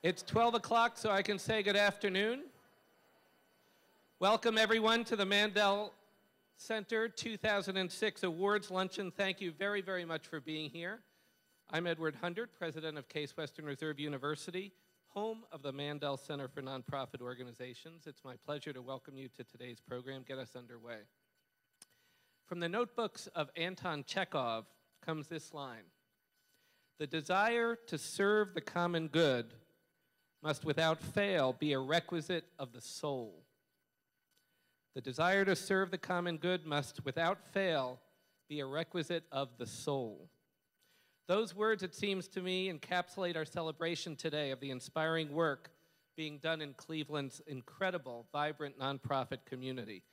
It's 12 o'clock, so I can say good afternoon. Welcome, everyone, to the Mandel Center 2006 Awards Luncheon. Thank you very, very much for being here. I'm Edward Hundert, president of Case Western Reserve University, home of the Mandel Center for Nonprofit Organizations. It's my pleasure to welcome you to today's program. Get us underway. From the notebooks of Anton Chekhov comes this line: "The desire to serve the common good must without fail be a requisite of the soul." The desire to serve the common good must without fail be a requisite of the soul. Those words, it seems to me, encapsulate our celebration today of the inspiring work being done in Cleveland's incredible, vibrant nonprofit community.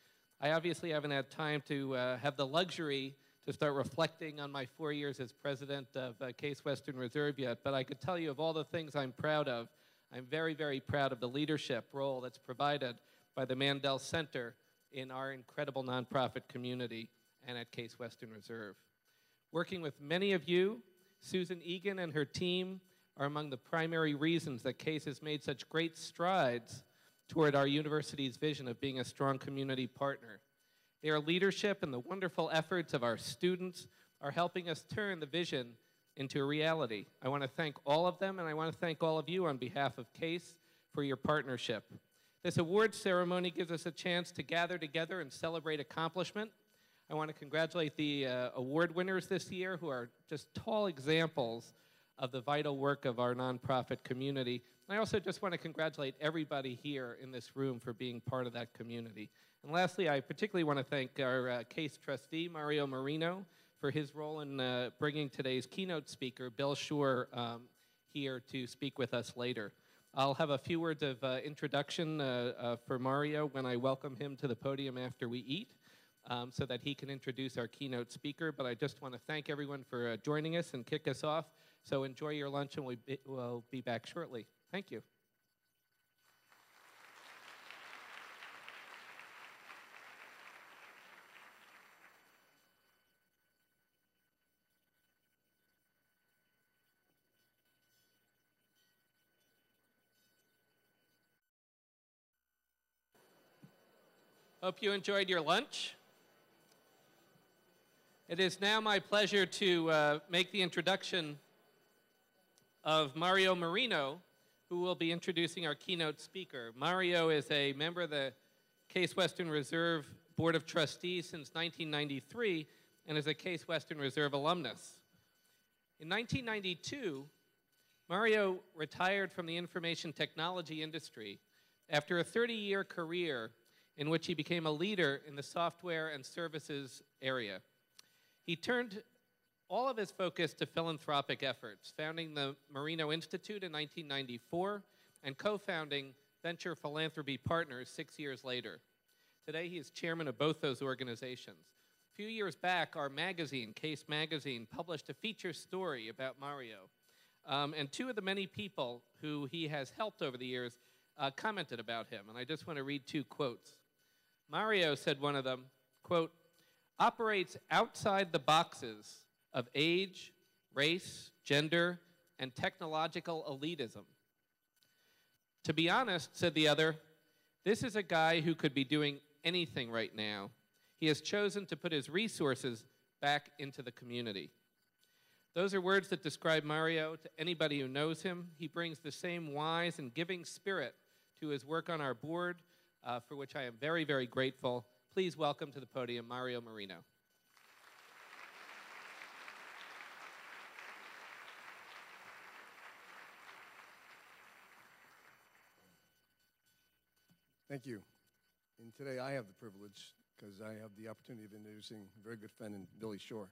I obviously haven't had time to have the luxury to start reflecting on my 4 years as president of Case Western Reserve yet, but I could tell you of all the things I'm proud of. I'm very, very proud of the leadership role that's provided by the Mandel Center in our incredible nonprofit community and at Case Western Reserve. Working with many of you, Susan Egan and her team are among the primary reasons that Case has made such great strides toward our university's vision of being a strong community partner. Their leadership and the wonderful efforts of our students are helping us turn the vision into a reality. I want to thank all of them, and I want to thank all of you on behalf of Case for your partnership. This awards ceremony gives us a chance to gather together and celebrate accomplishment. I want to congratulate the award winners this year, who are just tall examples of the vital work of our nonprofit community. And I also just want to congratulate everybody here in this room for being part of that community. And lastly, I particularly want to thank our Case trustee, Mario Marino, for his role in bringing today's keynote speaker, Bill Shore, here to speak with us later. I'll have a few words of introduction for Mario when I welcome him to the podium after we eat, so that he can introduce our keynote speaker. But I just want to thank everyone for joining us and kick us off. So enjoy your lunch, and we'll be back shortly. Thank you. Hope you enjoyed your lunch. It is now my pleasure to make the introduction of Mario Marino, who will be introducing our keynote speaker. Mario is a member of the Case Western Reserve Board of Trustees since 1993 and is a Case Western Reserve alumnus. In 1992, Mario retired from the information technology industry after a 30-year career in which he became a leader in the software and services area. He turned all of his focus to philanthropic efforts, founding the Marino Institute in 1994 and co-founding Venture Philanthropy Partners 6 years later. Today, he is chairman of both those organizations. A few years back, our magazine, Case Magazine, published a feature story about Mario. And two of the many people who he has helped over the years commented about him. And I just want to read two quotes. Mario, said one of them, quote, "operates outside the boxes of age, race, gender, and technological elitism. To be honest," said the other, "this is a guy who could be doing anything right now. He has chosen to put his resources back into the community." Those are words that describe Mario to anybody who knows him. He brings the same wise and giving spirit to his work on our board, for which I am very, very grateful. Please welcome to the podium Mario Marino. Thank you. And today I have the privilege, because I have the opportunity of introducing a very good friend in Billy Shore.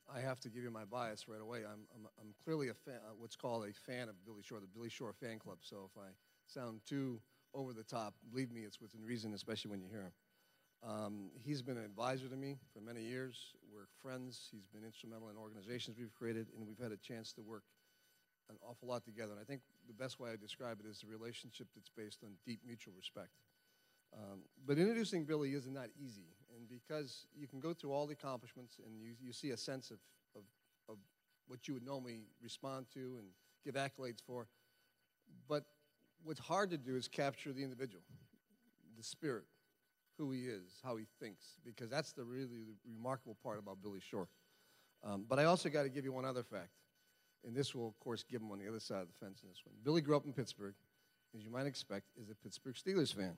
I have to give you my bias right away. I'm clearly a fan, what's called a fan of Billy Shore, the Billy Shore fan club. So if I sound too over the top, believe me, it's within reason, especially when you hear him. He's been an advisor to me for many years. We're friends. He's been instrumental in organizations we've created, and we've had a chance to work an awful lot together. And I think the best way I describe it is a relationship that's based on deep mutual respect. But introducing Billy is not easy, and because you can go through all the accomplishments and you see a sense of what you would normally respond to and give accolades for, But what's hard to do is capture the individual, the spirit, who he is, how he thinks, because that's the really remarkable part about Billy Shore. But I also got to give you one other fact, and this will, of course, give him on the other side of the fence in this one. Billy grew up in Pittsburgh, as you might expect, is a Pittsburgh Steelers fan.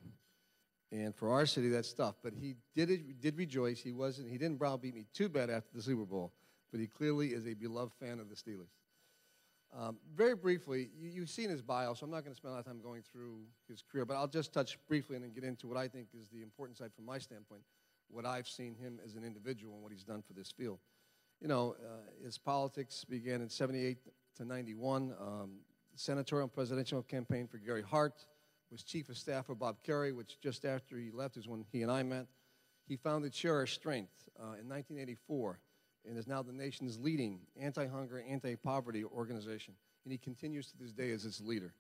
And for our city, that's tough. But he did rejoice. He didn't browbeat me too bad after the Super Bowl, but he clearly is a beloved fan of the Steelers. Very briefly, you've seen his bio, so I'm not going to spend a lot of time going through his career, but I'll just touch briefly and then get into what I think is the important side from my standpoint, what I've seen him as an individual and what he's done for this field. You know, his politics began in 78 to 91. Senatorial and presidential campaign for Gary Hart, was chief of staff for Bob Kerrey, which just after he left is when he and I met. He founded Share Our Strength in 1984 and is now the nation's leading anti-hunger, anti-poverty organization. And he continues to this day as its leader.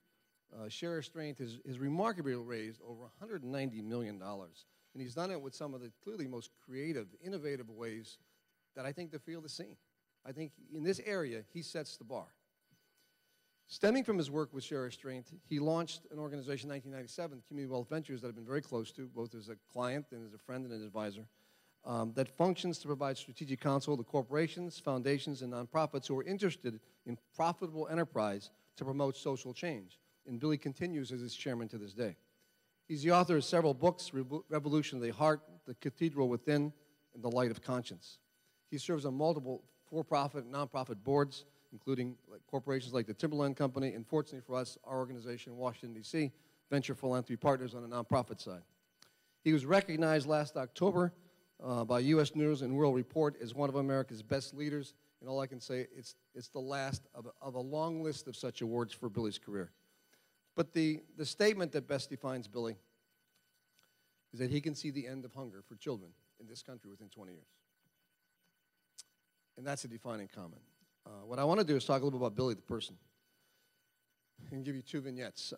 Share Our Strength has remarkably raised over $190 million. And he's done it with some of the clearly most creative, innovative ways that I think the field has seen. I think in this area, he sets the bar. Stemming from his work with Share Our Strength, he launched an organization in 1997, Community Wealth Ventures, that I've been very close to, both as a client and as a friend and an advisor, that functions to provide strategic counsel to corporations, foundations, and nonprofits who are interested in profitable enterprise to promote social change. And Billy continues as its chairman to this day. He's the author of several books, Revolution of the Heart, The Cathedral Within, and The Light of Conscience. He serves on multiple for-profit and nonprofit boards, including corporations like the Timberland Company, and fortunately for us, our organization in Washington, D.C., Venture Philanthropy Partners on the nonprofit side. He was recognized last October by U.S. News and World Report as one of America's best leaders, and all I can say, it's the last of a long list of such awards for Billy's career. But the statement that best defines Billy is that he can see the end of hunger for children in this country within 20 years. And that's a defining comment. What I want to do is talk a little bit about Billy the person and give you two vignettes.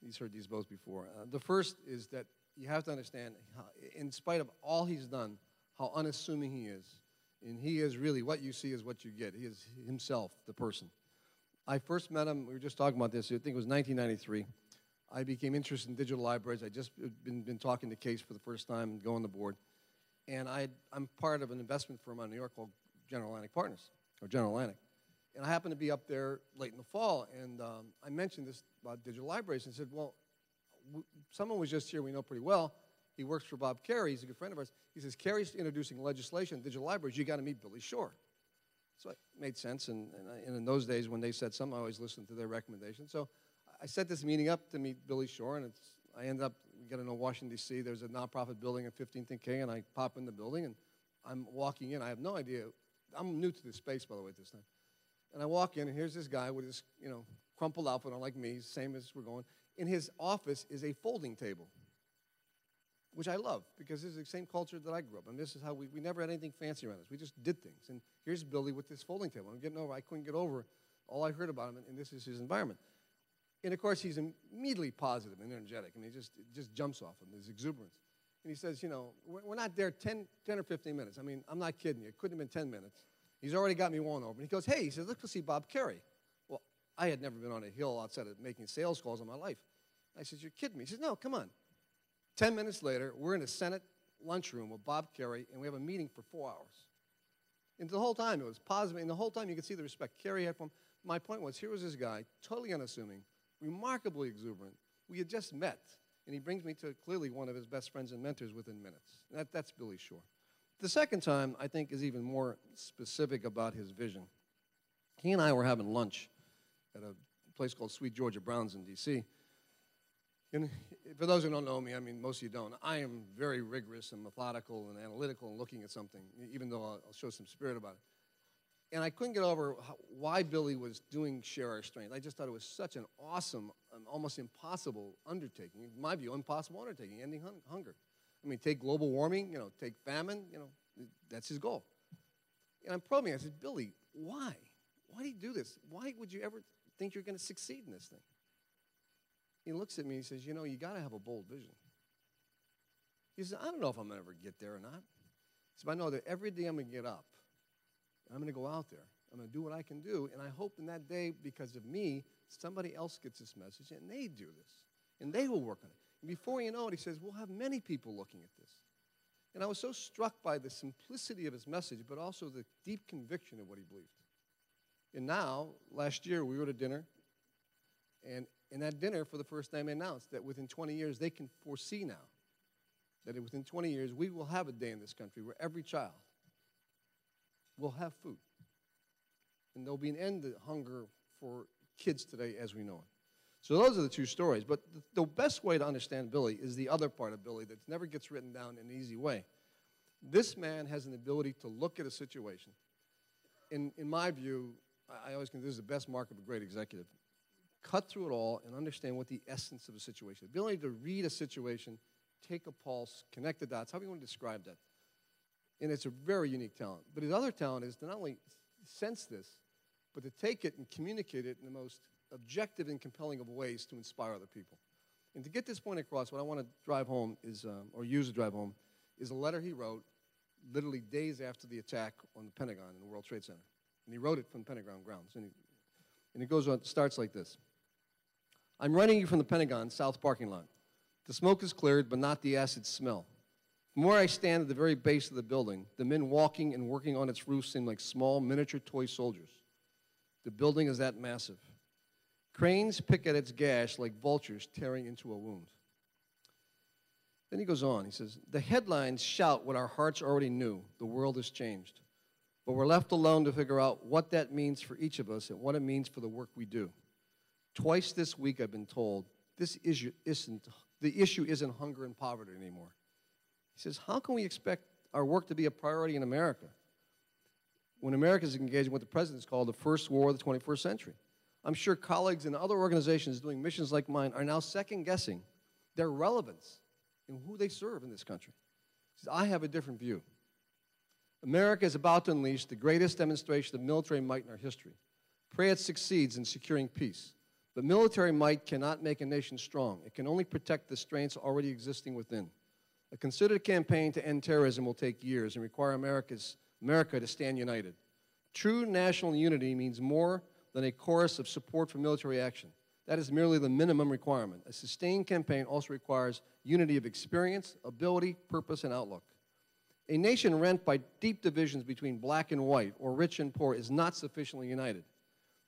You've heard these both before. The first is that you have to understand, how, in spite of all he's done, how unassuming he is. And he is really, what you see is what you get. He is himself, the person. I first met him, we were just talking about this, I think it was 1993. I became interested in digital libraries. I'd just been talking to Case for the first time and going on the board. And I'm part of an investment firm out of New York called General Atlantic Partners, or General Atlantic. And I happened to be up there late in the fall, and I mentioned this about digital libraries and said, well, someone was just here we know pretty well. He works for Bob Kerrey. He's a good friend of ours. He says, Kerry's introducing legislation on digital libraries. You got to meet Billy Shore. So it made sense, and in those days when they said something, I always listened to their recommendation. So I set this meeting up to meet Billy Shore, and I ended up getting to Washington, D.C. There's a nonprofit building at 15th and K, and I pop in the building, and I'm walking in. I have no idea. I'm new to this space, by the way, at this time. And I walk in, and here's this guy with his, crumpled outfit on like me, same as we're going. In his office is a folding table, which I love, because this is the same culture that I grew up in. This is how we never had anything fancy around us. We just did things. And here's Billy with this folding table. I couldn't get over all I heard about him, and this is his environment. And, of course, he's immediately positive and energetic. I mean, it just jumps off him, his exuberance. And he says, we're not there 10 or 15 minutes. I mean, I'm not kidding you. It couldn't have been 10 minutes. He's already got me won over. And he goes, hey, he says, let's go see Bob Kerrey. Well, I had never been on a hill outside of making sales calls in my life. I said, you're kidding me. He says, no, come on. 10 minutes later, we're in a Senate lunchroom with Bob Kerrey, and we have a meeting for 4 hours. And the whole time, it was positive, and the whole time you could see the respect Kerrey had for him. My point was, here was this guy, totally unassuming, remarkably exuberant. We had just met, and he brings me to clearly one of his best friends and mentors within minutes. And that's Billy Shore. The second time, I think, is even more specific about his vision. He and I were having lunch at a place called Sweet Georgia Brown's in D.C., and for those who don't know me, I mean, most of you don't, I am very rigorous and methodical and analytical in looking at something, even though I'll show some spirit about it. And I couldn't get over why Billy was doing Share Our Strength. I just thought it was such an awesome, almost impossible undertaking. In my view, impossible undertaking, ending hunger. I mean, take global warming, take famine, that's his goal. And I'm probing, I said, Billy, why? Why do you do this? Why would you ever think you're going to succeed in this thing? He looks at me and he says, you got to have a bold vision. He says, I don't know if I'm going to ever get there or not. He said, but I know that every day I'm going to get up, and I'm going to go out there, I'm going to do what I can do, and I hope in that day, because of me, somebody else gets this message, and they do this, and they will work on it. And before you know it, he says, we'll have many people looking at this. And I was so struck by the simplicity of his message, but also the deep conviction of what he believed. And now, last year, we were at a dinner, and in that dinner, for the first time, they announced that within 20 years, they can foresee now that within 20 years, we will have a day in this country where every child will have food. And there'll be an end to hunger for kids today as we know it. So those are the two stories. But the best way to understand Billy is the other part of Billy that never gets written down in an easy way. This man has an ability to look at a situation. In my view, I always consider this the best mark of a great executive. Cut through it all and understand what the essence of a situation is. The ability to read a situation, take a pulse, connect the dots, however you want to describe that. And it's a very unique talent. But his other talent is to not only sense this, but to take it and communicate it in the most objective and compelling of ways to inspire other people. And to get this point across, what I want to drive home is, or use to drive home, is a letter he wrote literally days after the attack on the Pentagon and the World Trade Center. And he wrote it from Pentagon grounds. And it goes on, starts like this. I'm writing you from the Pentagon South parking lot. The smoke is cleared, but not the acid smell. From where I stand at the very base of the building, the men walking and working on its roof seem like small miniature toy soldiers. The building is that massive. Cranes pick at its gash like vultures tearing into a wound. Then he goes on. He says, the headlines shout what our hearts already knew. The world has changed. But we're left alone to figure out what that means for each of us and what it means for the work we do. Twice this week I've been told the issue isn't hunger and poverty anymore. He says, how can we expect our work to be a priority in America when America is engaged in what the president's called the first war of the 21st century? I'm sure colleagues in other organizations doing missions like mine are now second-guessing their relevance in who they serve in this country. He says, I have a different view. America is about to unleash the greatest demonstration of military might in our history. Pray it succeeds in securing peace. But military might cannot make a nation strong. It can only protect the strengths already existing within. A considered campaign to end terrorism will take years and require America to stand united. True national unity means more than a chorus of support for military action. That is merely the minimum requirement. A sustained campaign also requires unity of experience, ability, purpose, and outlook. A nation rent by deep divisions between black and white or rich and poor is not sufficiently united.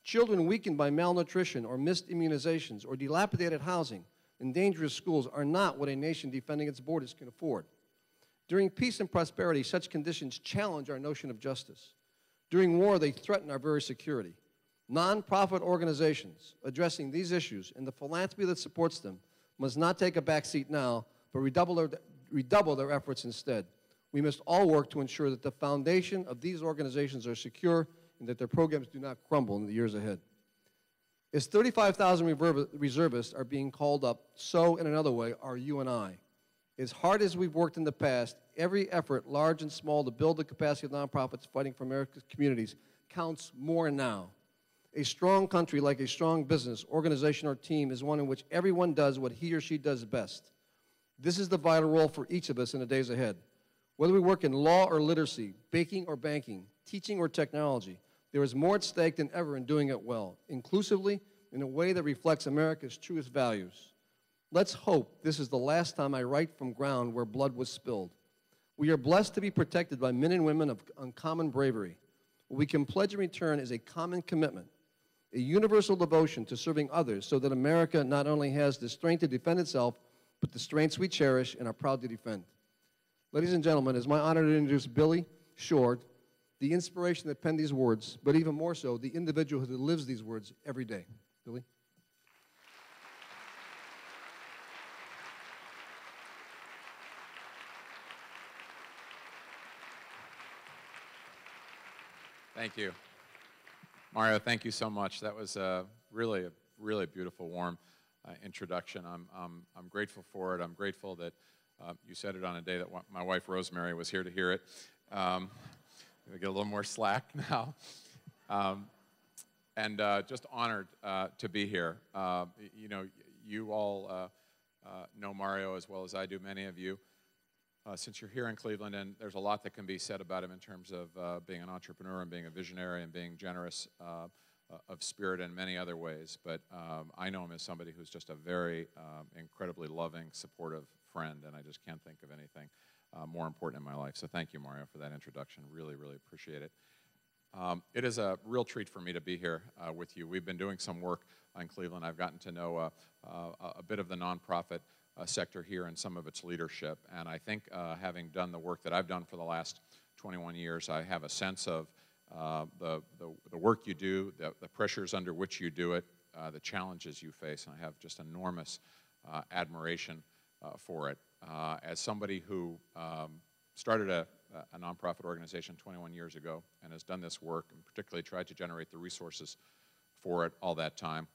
Children weakened by malnutrition or missed immunizations or dilapidated housing and dangerous schools are not what a nation defending its borders can afford. During peace and prosperity, such conditions challenge our notion of justice. During war, they threaten our very security. Nonprofit organizations addressing these issues and the philanthropy that supports them must not take a backseat now, but redouble their efforts instead. We must all work to ensure that the foundation of these organizations are secure and that their programs do not crumble in the years ahead. As 35,000 reservists are being called up, so in another way are you and I. As hard as we've worked in the past, every effort, large and small, to build the capacity of nonprofits fighting for America's communities counts more now. A strong country, like a strong business, organization, or team, is one in which everyone does what he or she does best. This is the vital role for each of us in the days ahead. Whether we work in law or literacy, baking or banking, teaching or technology, there is more at stake than ever in doing it well, inclusively, in a way that reflects America's truest values. Let's hope this is the last time I write from ground where blood was spilled. We are blessed to be protected by men and women of uncommon bravery. What we can pledge in return is a common commitment, a universal devotion to serving others so that America not only has the strength to defend itself, but the strengths we cherish and are proud to defend. Ladies and gentlemen, it's my honor to introduce Billy Short, the inspiration that penned these words, but even more so, the individual who lives these words every day. Billy? Thank you. Mario, thank you so much. That was really a beautiful, warm introduction. I'm grateful for it. I'm grateful that you said it on a day that my wife Rosemary was here to hear it. We get a little more slack now. And just honored to be here. You know, you all know Mario as well as I do, many of you. since you're here in Cleveland, and there's a lot that can be said about him in terms of being an entrepreneur and being a visionary and being generous of spirit in many other ways, but I know him as somebody who's just a very incredibly loving, supportive friend, and I just can't think of anything more important in my life. So thank you, Mario, for that introduction. Really, really appreciate it. It is a real treat for me to be here with you. We've been doing some work in Cleveland. I've gotten to know a bit of the nonprofit sector here and some of its leadership, and I think having done the work that I've done for the last 21 years, I have a sense of the work you do, the pressures under which you do it, the challenges you face, and I have just enormous admiration for it. As somebody who started a nonprofit organization 21 years ago and has done this work and particularly tried to generate the resources for it all that time,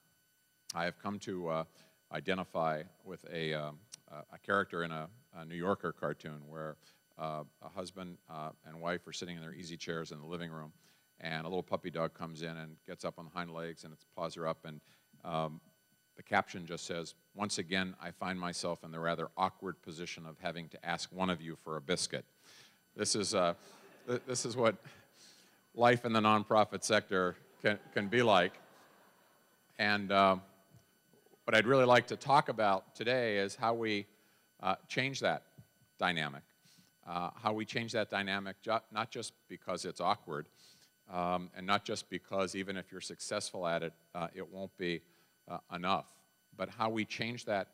I have come to identify with a character in a New Yorker cartoon where a husband and wife are sitting in their easy chairs in the living room, and a little puppy dog comes in and gets up on the hind legs and its paws are up, and the caption just says, "Once again, I find myself in the rather awkward position of having to ask one of you for a biscuit." This is what life in the nonprofit sector can be like. And what I'd really like to talk about today is how we change that dynamic. How we change that dynamic, not just because it's awkward, and not just because even if you're successful at it, it won't be enough, but how we change that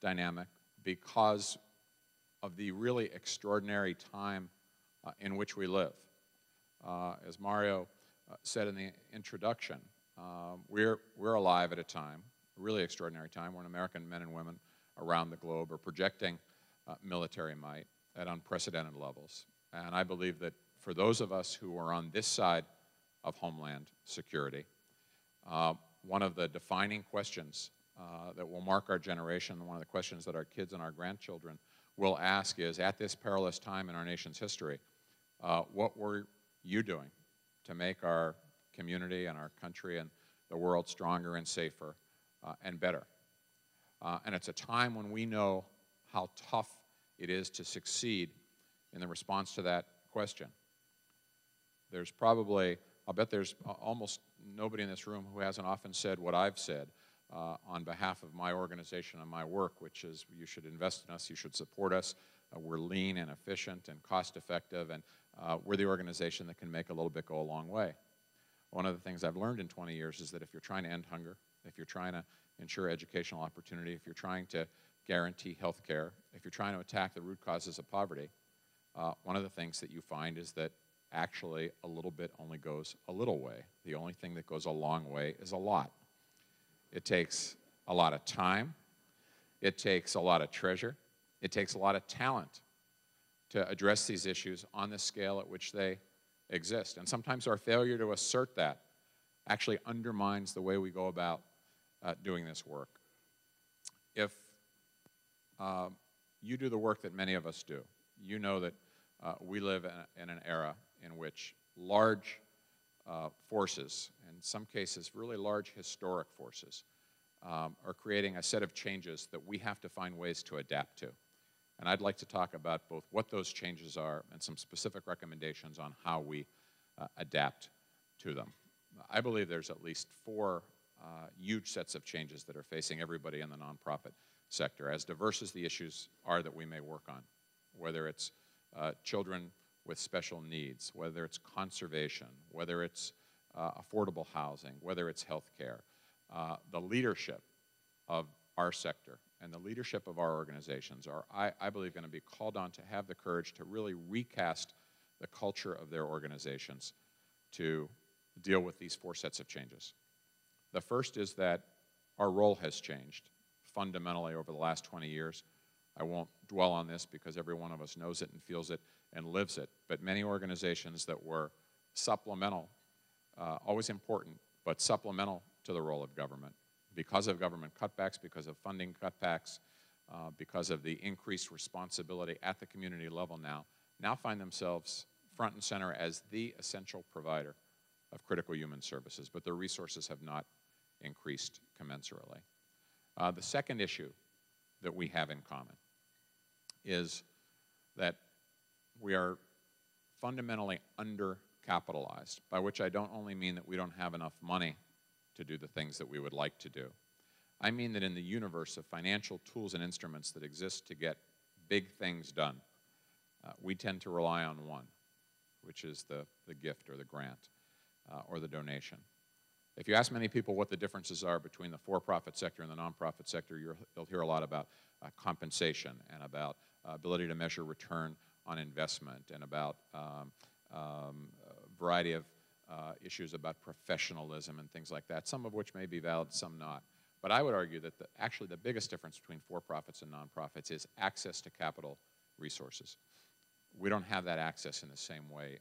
dynamic because of the really extraordinary time in which we live. As Mario said in the introduction, we're alive at a time, a really extraordinary time, when American men and women around the globe are projecting military might at unprecedented levels. And I believe that for those of us who are on this side of Homeland Security, one of the defining questions that will mark our generation, one of the questions that our kids and our grandchildren will ask is, at this perilous time in our nation's history, what were you doing to make our community and our country and the world stronger and safer and better? And it's a time when we know how tough it is to succeed in the response to that question. There's probably, I'll bet there's almost nobody in this room who hasn't often said what I've said on behalf of my organization and my work, which is, you should invest in us, you should support us, we're lean and efficient and cost effective, and we're the organization that can make a little bit go a long way. One of the things I've learned in 20 years is that if you're trying to end hunger, if you're trying to ensure educational opportunity, if you're trying to guarantee health care, if you're trying to attack the root causes of poverty, one of the things that you find is that actually a little bit only goes a little way. The only thing that goes a long way is a lot. It takes a lot of time. It takes a lot of treasure. It takes a lot of talent to address these issues on the scale at which they exist. And sometimes our failure to assert that actually undermines the way we go about doing this work. If you do the work that many of us do, you know that we live in an era in which large forces, in some cases really large historic forces, are creating a set of changes that we have to find ways to adapt to. And I'd like to talk about both what those changes are and some specific recommendations on how we adapt to them. I believe there's at least four huge sets of changes that are facing everybody in the nonprofit sector, as diverse as the issues are that we may work on, whether it's children with special needs, whether it's conservation, whether it's affordable housing, whether it's health care. The leadership of our sector and the leadership of our organizations are, I believe, going to be called on to have the courage to really recast the culture of their organizations to deal with these four sets of changes. The first is that our role has changed fundamentally over the last 20 years. I won't dwell on this because every one of us knows it and feels it and lives it, but many organizations that were supplemental, always important, but supplemental to the role of government, because of government cutbacks, because of funding cutbacks, because of the increased responsibility at the community level now find themselves front and center as the essential provider of critical human services, but their resources have not increased commensurately. The second issue that we have in common is that we are fundamentally undercapitalized, by which I don't only mean that we don't have enough money to do the things that we would like to do. I mean that in the universe of financial tools and instruments that exist to get big things done, we tend to rely on one, which is the gift or the grant or the donation. If you ask many people what the differences are between the for-profit sector and the nonprofit sector, you'll hear a lot about compensation and about ability to measure return on investment and about a variety of issues about professionalism and things like that, some of which may be valid, some not. But I would argue that actually the biggest difference between for-profits and nonprofits is access to capital resources. We don't have that access in the same way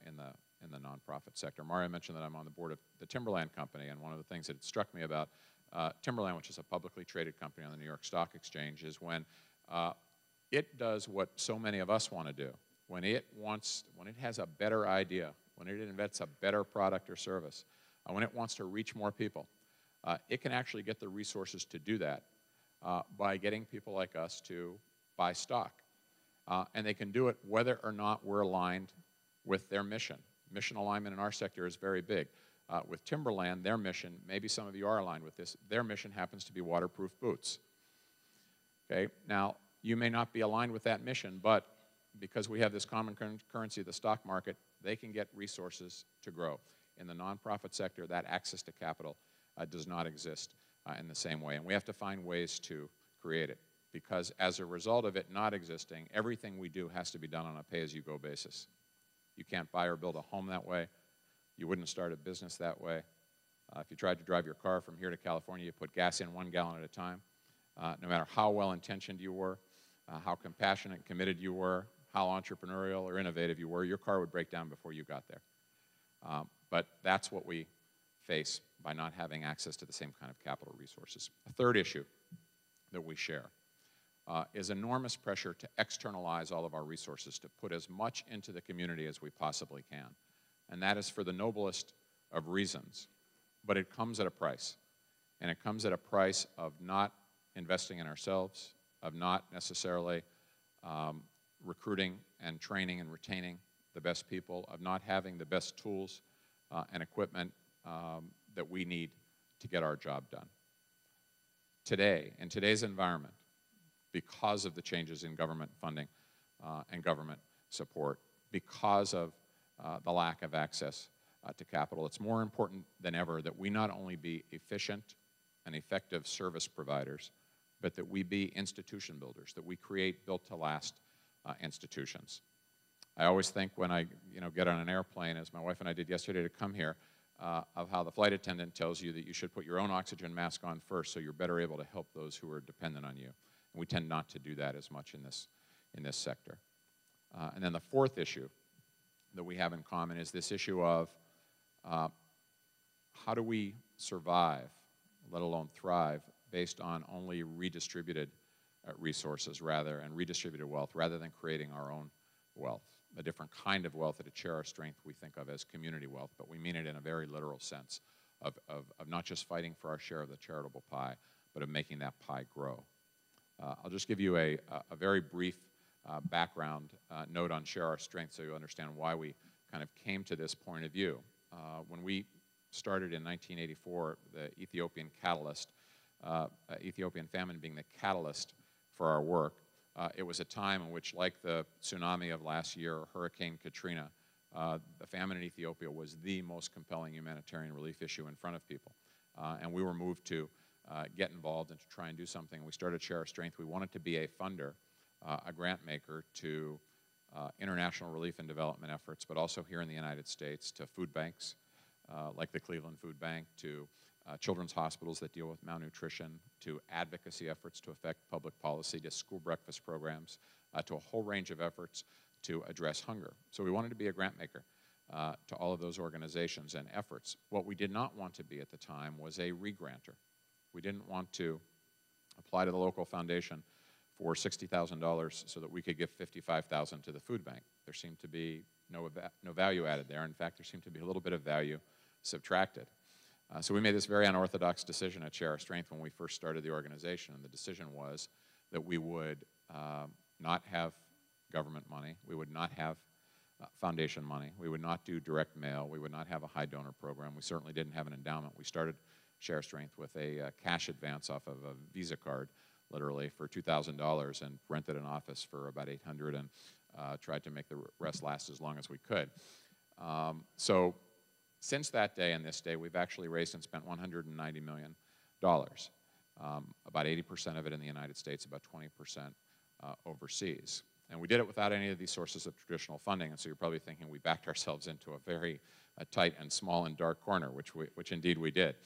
in the nonprofit sector. Mario mentioned that I'm on the board of the Timberland Company, and one of the things that struck me about Timberland, which is a publicly traded company on the New York Stock Exchange, is when it does what so many of us want to do. When it has a better idea, when it invents a better product or service, when it wants to reach more people, it can actually get the resources to do that by getting people like us to buy stock. And they can do it whether or not we're aligned with their mission. Mission alignment in our sector is very big. With Timberland, their mission, maybe some of you are aligned with this, their mission happens to be waterproof boots. Okay? Now, you may not be aligned with that mission, but because we have this common currency, the stock market, they can get resources to grow. In the nonprofit sector, that access to capital does not exist in the same way, and we have to find ways to create it, because as a result of it not existing, everything we do has to be done on a pay-as-you-go basis. You can't buy or build a home that way. You wouldn't start a business that way. If you tried to drive your car from here to California, you put gas in 1 gallon at a time. No matter how well-intentioned you were, how compassionate and committed you were, how entrepreneurial or innovative you were, your car would break down before you got there. But that's what we face by not having access to the same kind of capital resources. A third issue that we share is enormous pressure to externalize all of our resources, to put as much into the community as we possibly can. And that is for the noblest of reasons. But it comes at a price. And it comes at a price of not investing in ourselves, of not necessarily recruiting and training and retaining the best people, of not having the best tools and equipment that we need to get our job done. Today, in today's environment, because of the changes in government funding and government support, because of the lack of access to capital, it's more important than ever that we not only be efficient and effective service providers, but that we be institution builders, that we create built-to-last institutions. I always think when I get on an airplane, as my wife and I did yesterday to come here, of how the flight attendant tells you that you should put your own oxygen mask on first so you're better able to help those who are dependent on you. And we tend not to do that as much in this sector. And then the fourth issue that we have in common is this issue of how do we survive, let alone thrive, based on only redistributed resources and redistributed wealth rather than creating our own wealth. A different kind of wealth, at Share Our Strength we think of as community wealth, but we mean it in a very literal sense of not just fighting for our share of the charitable pie, but of making that pie grow. I'll just give you a very brief background note on Share Our Strength so you understand why we kind of came to this point of view. When we started in 1984, the Ethiopian catalyst, Ethiopian famine being the catalyst for our work, it was a time in which, like the tsunami of last year or Hurricane Katrina, the famine in Ethiopia was the most compelling humanitarian relief issue in front of people. And we were moved to get involved and to try and do something. We started Share Our Strength. We wanted to be a funder, a grant maker to international relief and development efforts, but also here in the United States to food banks, like the Cleveland Food Bank, to children's hospitals that deal with malnutrition, to advocacy efforts to affect public policy, to school breakfast programs, to a whole range of efforts to address hunger. So we wanted to be a grant maker to all of those organizations and efforts. What we did not want to be at the time was a re-granter. We didn't want to apply to the local foundation for $60,000 so that we could give $55,000 to the food bank. There seemed to be no value added there. In fact, there seemed to be a little bit of value subtracted. So we made this very unorthodox decision at Share Our Strength when we first started the organization, and the decision was that we would not have government money. We would not have foundation money. We would not do direct mail. We would not have a high donor program. We certainly didn't have an endowment. We started Share Strength with a cash advance off of a Visa card, literally, for $2,000, and rented an office for about $800 and tried to make the rest last as long as we could. So since that day and this day, we've actually raised and spent $190 million. About 80% of it in the United States, about 20% overseas. And we did it without any of these sources of traditional funding, and so you're probably thinking we backed ourselves into a very tight and small and dark corner, which indeed we did.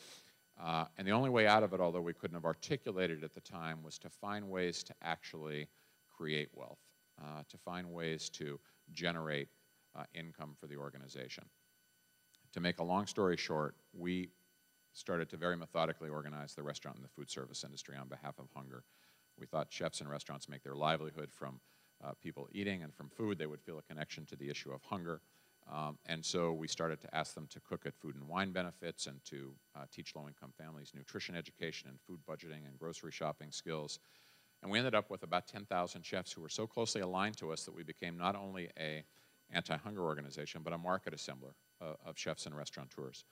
And the only way out of it, although we couldn't have articulated it at the time, was to find ways to actually create wealth, to find ways to generate income for the organization. To make a long story short, we started to very methodically organize the restaurant and the food service industry on behalf of hunger. We thought chefs and restaurants make their livelihood from people eating and from food. They would feel a connection to the issue of hunger. And so we started to ask them to cook at food and wine benefits and to teach low-income families nutrition education and food budgeting and grocery shopping skills. And we ended up with about 10,000 chefs who were so closely aligned to us that we became not only an anti-hunger organization, but a market assembler of chefs and restaurateurs.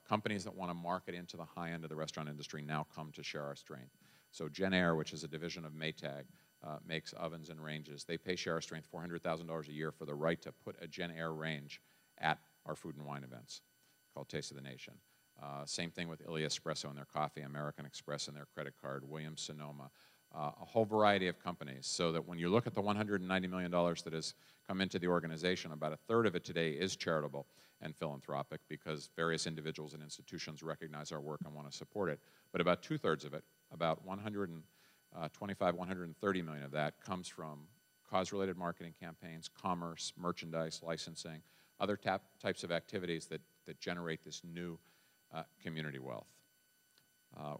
Companies that want to market into the high end of the restaurant industry now come to Share Our Strength. So Genair, which is a division of Maytag, makes ovens and ranges. They pay Share Our Strength $400,000 a year for the right to put a Genair range at our food and wine events called Taste of the Nation. Same thing with Illy Espresso and their coffee, American Express and their credit card, Williams-Sonoma, a whole variety of companies. So that when you look at the $190 million that has come into the organization, about a third of it today is charitable and philanthropic because various individuals and institutions recognize our work and want to support it. But about two-thirds of it, about 130 million of that comes from cause-related marketing campaigns, commerce, merchandise, licensing, other types of activities that generate this new community wealth.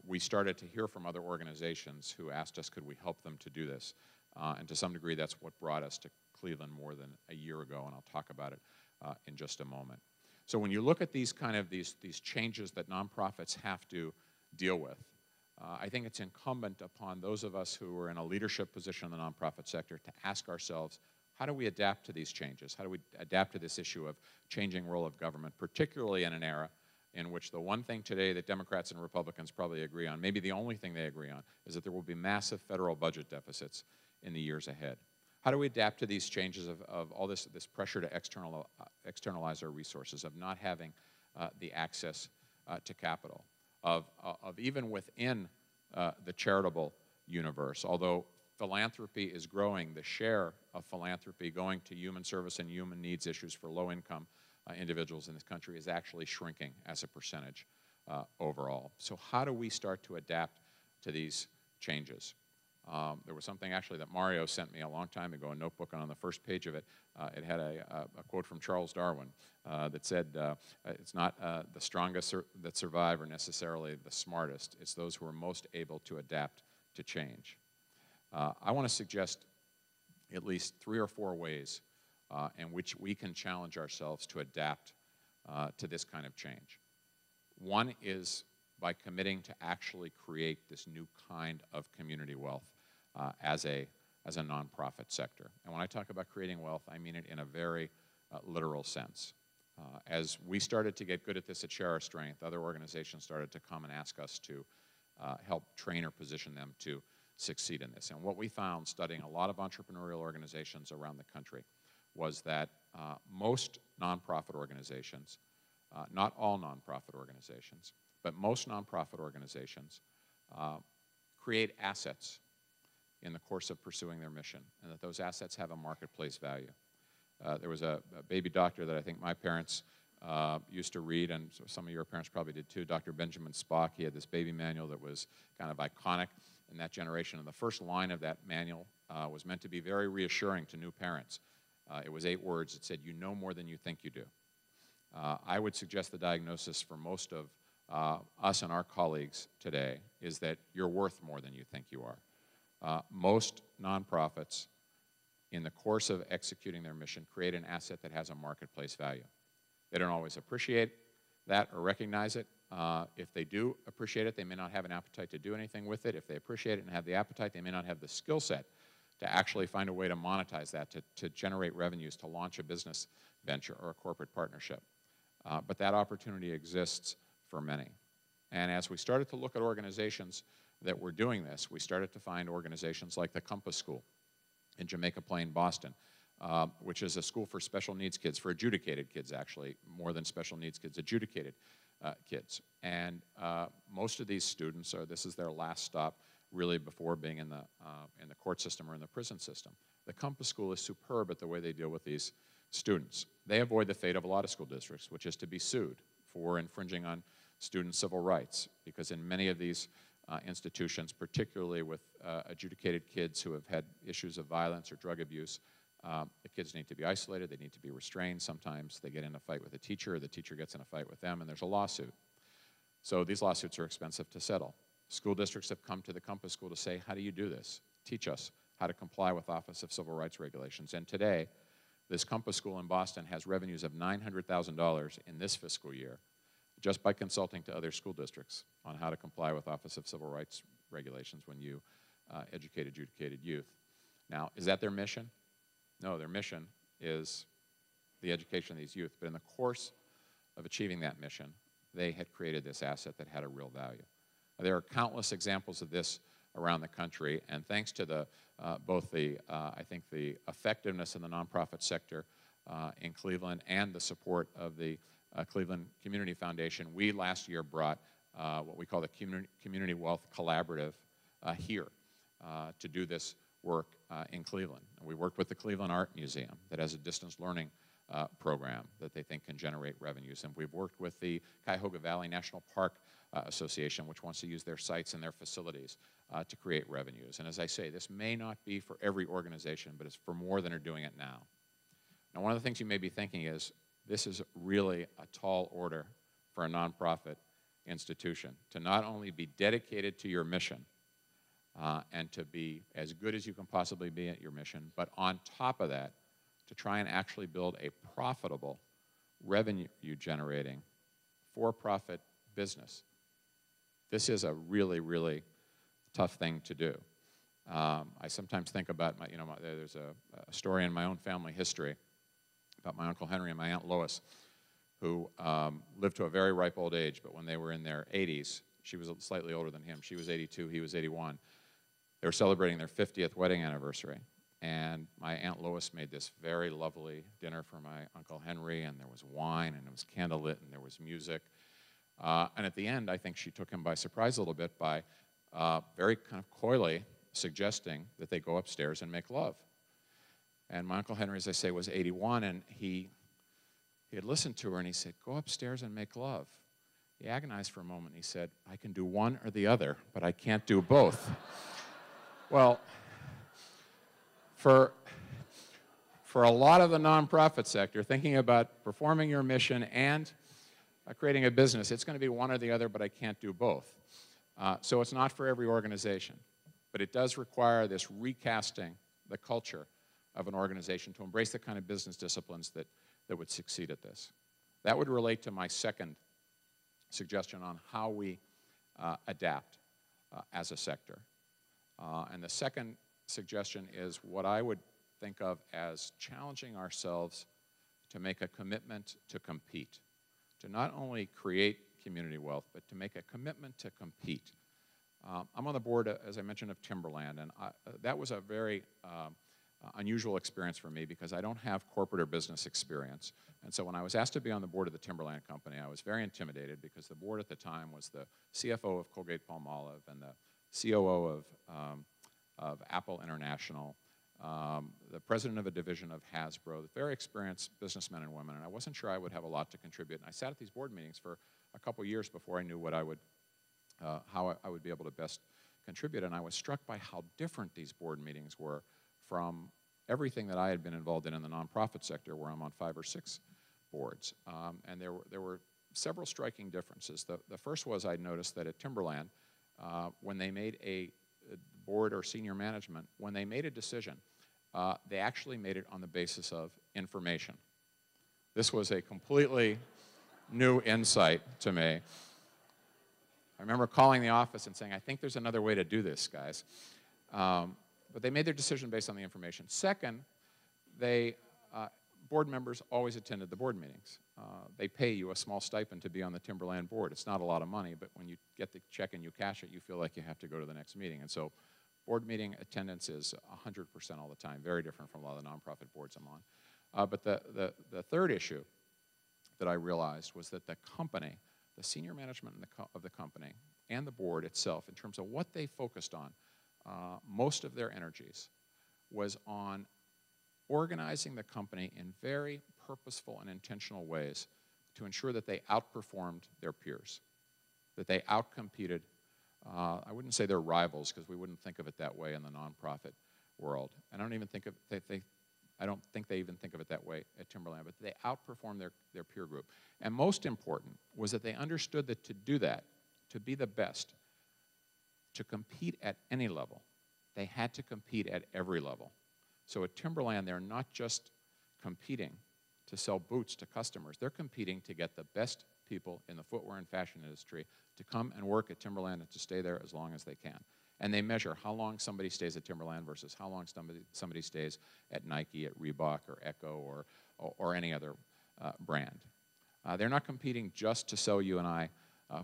We started to hear from other organizations who asked us could we help them to do this. And to some degree, that's what brought us to Cleveland more than a year ago, and I'll talk about it in just a moment. So when you look at these changes that nonprofits have to deal with, I think it's incumbent upon those of us who are in a leadership position in the nonprofit sector to ask ourselves, how do we adapt to these changes? How do we adapt to this issue of changing role of government, particularly in an era in which the one thing today that Democrats and Republicans probably agree on, maybe the only thing they agree on, is that there will be massive federal budget deficits in the years ahead. How do we adapt to these changes of all this pressure to externalize our resources, of not having the access to capital, of even within the charitable universe, although philanthropy is growing, the share of philanthropy going to human service and human needs issues for low-income individuals in this country is actually shrinking as a percentage overall. So how do we start to adapt to these changes? There was something actually that Mario sent me a long time ago, a notebook, and on the first page of it, it had a quote from Charles Darwin that said, it's not the strongest that survive or necessarily the smartest, it's those who are most able to adapt to change. I want to suggest at least 3 or 4 ways in which we can challenge ourselves to adapt to this kind of change. One is by committing to actually create this new kind of community wealth as a nonprofit sector. And when I talk about creating wealth, I mean it in a very literal sense. As we started to get good at this at Share Our Strength, other organizations started to come and ask us to help train or position them to succeed in this. And what we found studying a lot of entrepreneurial organizations around the country was that most nonprofit organizations, not all nonprofit organizations, but most nonprofit organizations create assets in the course of pursuing their mission, and that those assets have a marketplace value. There was a baby doctor that I think my parents used to read, and some of your parents probably did too, Dr. Benjamin Spock. He had this baby manual that was kind of iconic in that generation, and the first line of that manual was meant to be very reassuring to new parents. It was 8 words. It said, "You know more than you think you do." I would suggest the diagnosis for most of us and our colleagues today is that you're worth more than you think you are. Most nonprofits, in the course of executing their mission, create an asset that has a marketplace value. They don't always appreciate that or recognize it. If they do appreciate it, they may not have an appetite to do anything with it. If they appreciate it and have the appetite, they may not have the skill set to actually find a way to monetize that, to generate revenues, to launch a business venture or a corporate partnership. But that opportunity exists for many. And as we started to look at organizations that were doing this, we started to find organizations like the Compass School in Jamaica Plain, Boston, which is a school for special needs kids, for adjudicated kids actually, more than special needs kids, adjudicated kids. And most of these students, this is their last stop really before being in the court system or in the prison system. The Compass School is superb at the way they deal with these students. They avoid the fate of a lot of school districts, which is to be sued for infringing on student civil rights, because in many of these institutions, particularly with adjudicated kids who have had issues of violence or drug abuse, the kids need to be isolated, they need to be restrained. Sometimes they get in a fight with a teacher, or the teacher gets in a fight with them, and there's a lawsuit. So these lawsuits are expensive to settle. School districts have come to the Compass School to say, how do you do this? Teach us how to comply with Office of Civil Rights regulations. And today, this Compass School in Boston has revenues of $900,000 in this fiscal year just by consulting to other school districts on how to comply with Office of Civil Rights regulations when you educate adjudicated youth. Now, is that their mission? No, their mission is the education of these youth. But in the course of achieving that mission, they had created this asset that had a real value. There are countless examples of this around the country, and thanks to both I think the effectiveness in the nonprofit sector in Cleveland and the support of the Cleveland Community Foundation, we last year brought what we call the Community Wealth Collaborative here to do this work in Cleveland. And we worked with the Cleveland Art Museum that has a distance learning program that they think can generate revenues. And we've worked with the Cuyahoga Valley National Park Association, which wants to use their sites and their facilities to create revenues. And as I say, this may not be for every organization, but it's for more than are doing it now. Now, one of the things you may be thinking is, this is really a tall order for a nonprofit institution to not only be dedicated to your mission and to be as good as you can possibly be at your mission, but on top of that, to try and actually build a profitable, revenue-generating, for-profit business. This is a really, really tough thing to do. I sometimes think about, there's a story in my own family history about my Uncle Henry and my Aunt Lois, who lived to a very ripe old age, but when they were in their 80s, she was slightly older than him. She was 82, he was 81. They were celebrating their 50th wedding anniversary. And my Aunt Lois made this very lovely dinner for my Uncle Henry, and there was wine, and it was candlelit, and there was music. And at the end, I think she took him by surprise a little bit by very kind of coyly suggesting that they go upstairs and make love. And my Uncle Henry, as I say, was 81, and he had listened to her, and he said, go upstairs and make love. He agonized for a moment, and he said, I can do one or the other, but I can't do both. Well, for a lot of the nonprofit sector, thinking about performing your mission and creating a business, it's going to be one or the other, but I can't do both. So it's not for every organization, but it does require this recasting the culture of an organization to embrace the kind of business disciplines that would succeed at this. That would relate to my second suggestion on how we adapt as a sector. And the second suggestion is what I would think of as challenging ourselves to make a commitment to compete, to not only create community wealth, but to make a commitment to compete. I'm on the board, as I mentioned, of Timberland, and that was a very unusual experience for me because I don't have corporate or business experience. And so when I was asked to be on the board of the Timberland Company, I was very intimidated because the board at the time was the CFO of Colgate-Palmolive and the COO of Apple International, the president of a division of Hasbro, very experienced businessmen and women, and I wasn't sure I would have a lot to contribute. And I sat at these board meetings for a couple years before I knew what how I would be able to best contribute, and I was struck by how different these board meetings were from everything that I had been involved in the nonprofit sector, where I'm on 5 or 6 boards. And there were several striking differences. The first was I noticed that at Timberland, when they made a board or senior management, when they made a decision, they actually made it on the basis of information. This was a completely new insight to me. I remember calling the office and saying, I think there's another way to do this, guys. but they made their decision based on the information. Second, board members always attended the board meetings. They pay you a small stipend to be on the Timberland board. It's not a lot of money, but when you get the check and you cash it, you feel like you have to go to the next meeting. And so board meeting attendance is 100% all the time, very different from a lot of the nonprofit boards I'm on. But the third issue that I realized was that the company, the senior management of the company, and the board itself, in terms of what they focused on, most of their energies was on organizing the company in very purposeful and intentional ways to ensure that they outperformed their peers, that they outcompeted, I wouldn't say their rivals, because we wouldn't think of it that way in the nonprofit world. And I don't think they even think of it that way at Timberland, but they outperformed their peer group. And most important was that they understood that to do that, to be the best, to compete at any level, they had to compete at every level. So at Timberland, they're not just competing to sell boots to customers. They're competing to get the best people in the footwear and fashion industry to come and work at Timberland and to stay there as long as they can. And they measure how long somebody stays at Timberland versus how long somebody stays at Nike, at Reebok, or Echo, or any other brand. They're not competing just to sell you and I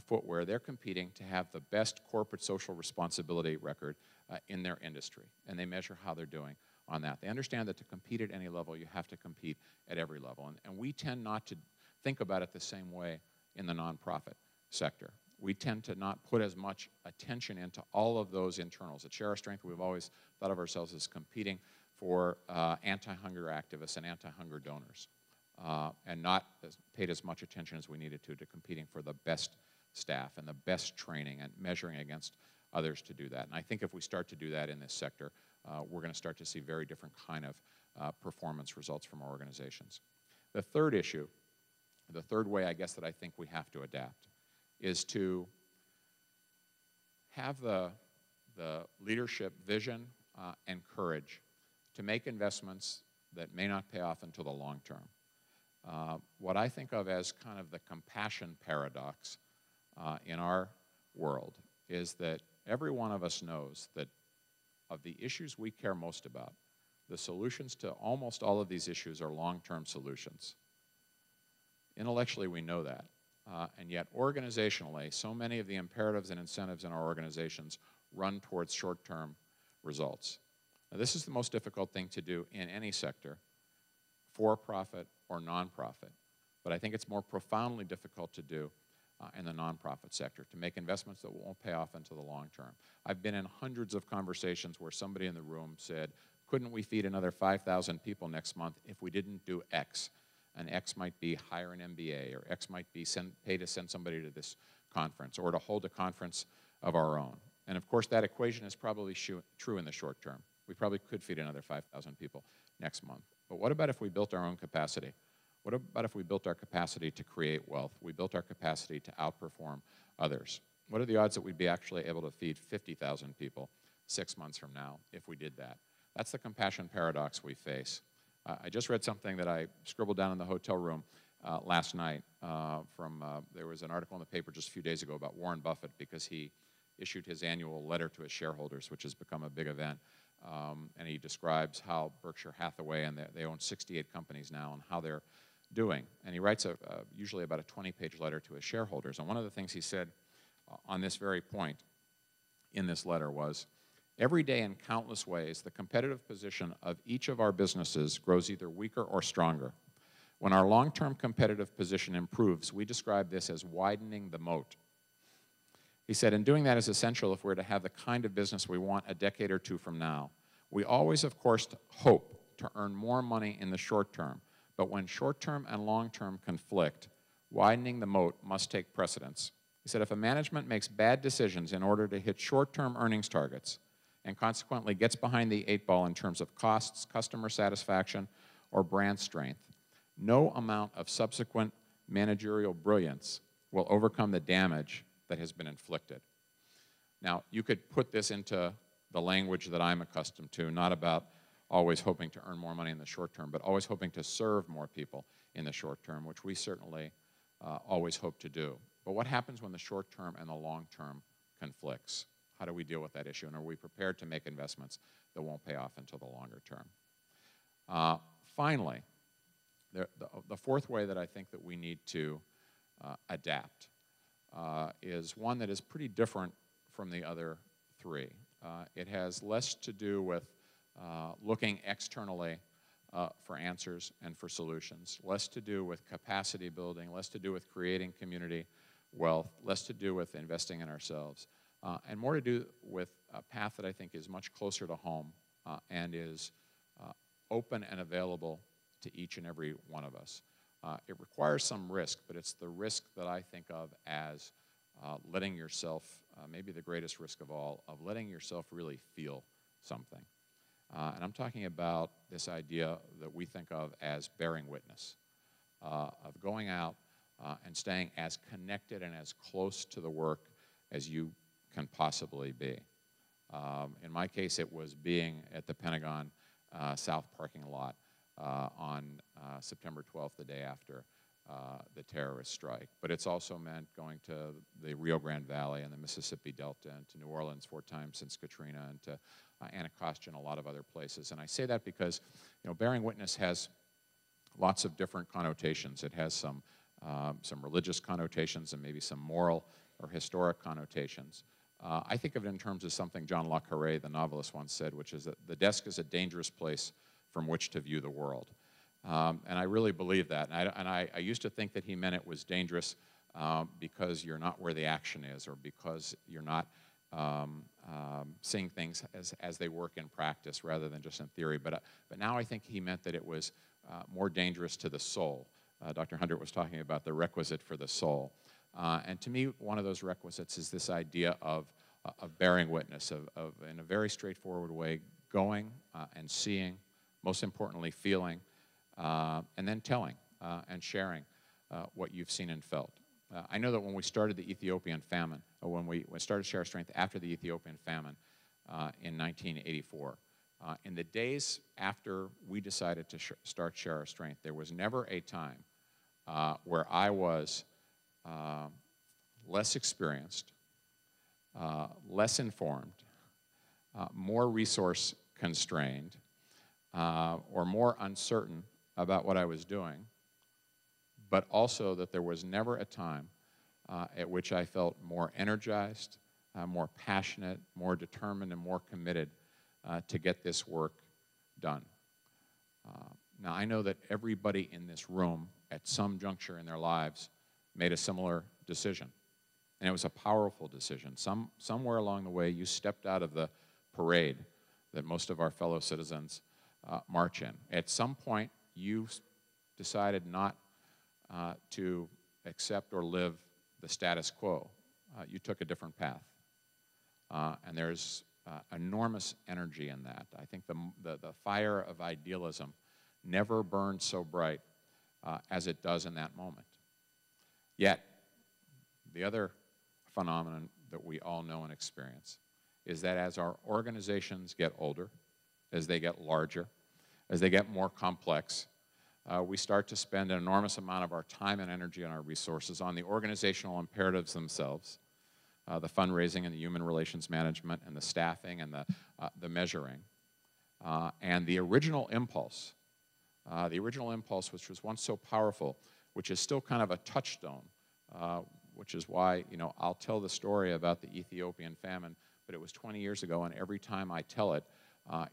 footwear. They're competing to have the best corporate social responsibility record in their industry. And they measure how they're doing on that. They understand that to compete at any level, you have to compete at every level. And we tend not to think about it the same way in the nonprofit sector. We tend to not put as much attention into all of those internals. At Share Our Strength, we've always thought of ourselves as competing for anti-hunger activists and anti-hunger donors, and not paid as much attention as we needed to competing for the best staff and the best training and measuring against others to do that. And I think if we start to do that in this sector, we're going to start to see very different kind of performance results from our organizations. The third issue, the third way I guess that I think we have to adapt, is to have the leadership vision and courage to make investments that may not pay off until the long term. What I think of as kind of the compassion paradox in our world is that every one of us knows that of the issues we care most about, the solutions to almost all of these issues are long-term solutions. Intellectually, we know that. And yet, organizationally, so many of the imperatives and incentives in our organizations run towards short-term results. Now, this is the most difficult thing to do in any sector, for-profit or nonprofit. But I think it's more profoundly difficult to do in the nonprofit sector, to make investments that won't pay off until the long term. I've been in hundreds of conversations where somebody in the room said, couldn't we feed another 5,000 people next month if we didn't do X? And X might be hire an MBA, or X might be pay to send somebody to this conference, or to hold a conference of our own. And of course, that equation is probably true in the short term. We probably could feed another 5,000 people next month. But what about if we built our own capacity? What about if we built our capacity to create wealth? We built our capacity to outperform others. What are the odds that we'd be actually able to feed 50,000 people 6 months from now if we did that? That's the compassion paradox we face. I just read something that I scribbled down in the hotel room last night there was an article in the paper just a few days ago about Warren Buffett, because he issued his annual letter to his shareholders, which has become a big event. And he describes how Berkshire Hathaway, and they own 68 companies now, and how they're doing. And he writes usually about a 20-page letter to his shareholders. And one of the things he said on this very point in this letter was, every day in countless ways, the competitive position of each of our businesses grows either weaker or stronger. When our long-term competitive position improves, we describe this as widening the moat. He said, and doing that is essential if we're to have the kind of business we want a decade or two from now. We always, of course, hope to earn more money in the short term, but when short-term and long-term conflict, widening the moat must take precedence. He said, if a management makes bad decisions in order to hit short-term earnings targets, and consequently gets behind the 8 ball in terms of costs, customer satisfaction, or brand strength, no amount of subsequent managerial brilliance will overcome the damage that has been inflicted. Now, you could put this into the language that I'm accustomed to, not about always hoping to earn more money in the short term, but always hoping to serve more people in the short term, which we certainly always hope to do. But what happens when the short term and the long term conflicts? How do we deal with that issue? And are we prepared to make investments that won't pay off until the longer term? Finally, the fourth way that I think that we need to adapt is one that is pretty different from the other three. It has less to do with looking externally for answers and for solutions, less to do with capacity building, less to do with creating community wealth, less to do with investing in ourselves, and more to do with a path that I think is much closer to home and is open and available to each and every one of us. It requires some risk, but it's the risk that I think of as letting yourself, maybe the greatest risk of all, of letting yourself really feel something. And I'm talking about this idea that we think of as bearing witness, of going out and staying as connected and as close to the work as you can possibly be. In my case, it was being at the Pentagon South parking lot on September 12th, the day after the terrorist strike. But it's also meant going to the Rio Grande Valley and the Mississippi Delta and to New Orleans 4 times since Katrina and to Anacostia and a lot of other places. And I say that because, you know, bearing witness has lots of different connotations. It has some religious connotations and maybe some moral or historic connotations. I think of it in terms of something John Le Carré, the novelist, once said, which is that the desk is a dangerous place from which to view the world. And I really believe that. And I used to think that he meant it was dangerous because you're not where the action is or because you're not seeing things as they work in practice rather than just in theory. But now I think he meant that it was more dangerous to the soul. Dr. Hunter was talking about the requisite for the soul. And to me, one of those requisites is this idea of bearing witness, of in a very straightforward way, going and seeing, most importantly, feeling, and then telling and sharing what you've seen and felt. I know that when we started the Ethiopian famine, or when we started Share Our Strength after the Ethiopian famine in 1984, in the days after we decided to start Share Our Strength, there was never a time where I was less experienced, less informed, more resource constrained, or more uncertain about what I was doing, but also that there was never a time at which I felt more energized, more passionate, more determined, and more committed to get this work done. Now, I know that everybody in this room at some juncture in their lives made a similar decision, and it was a powerful decision. Somewhere along the way, you stepped out of the parade that most of our fellow citizens march in. At some point, you decided not to accept or live the status quo. You took a different path. And there's enormous energy in that. I think the fire of idealism never burned so bright as it does in that moment. Yet, the other phenomenon that we all know and experience is that as our organizations get older, as they get larger, as they get more complex, we start to spend an enormous amount of our time and energy and our resources on the organizational imperatives themselves, the fundraising and the human relations management and the staffing and the measuring. And the original impulse, which was once so powerful, which is still kind of a touchstone, which is why, you know, I'll tell the story about the Ethiopian famine, but it was 20 years ago, and every time I tell it,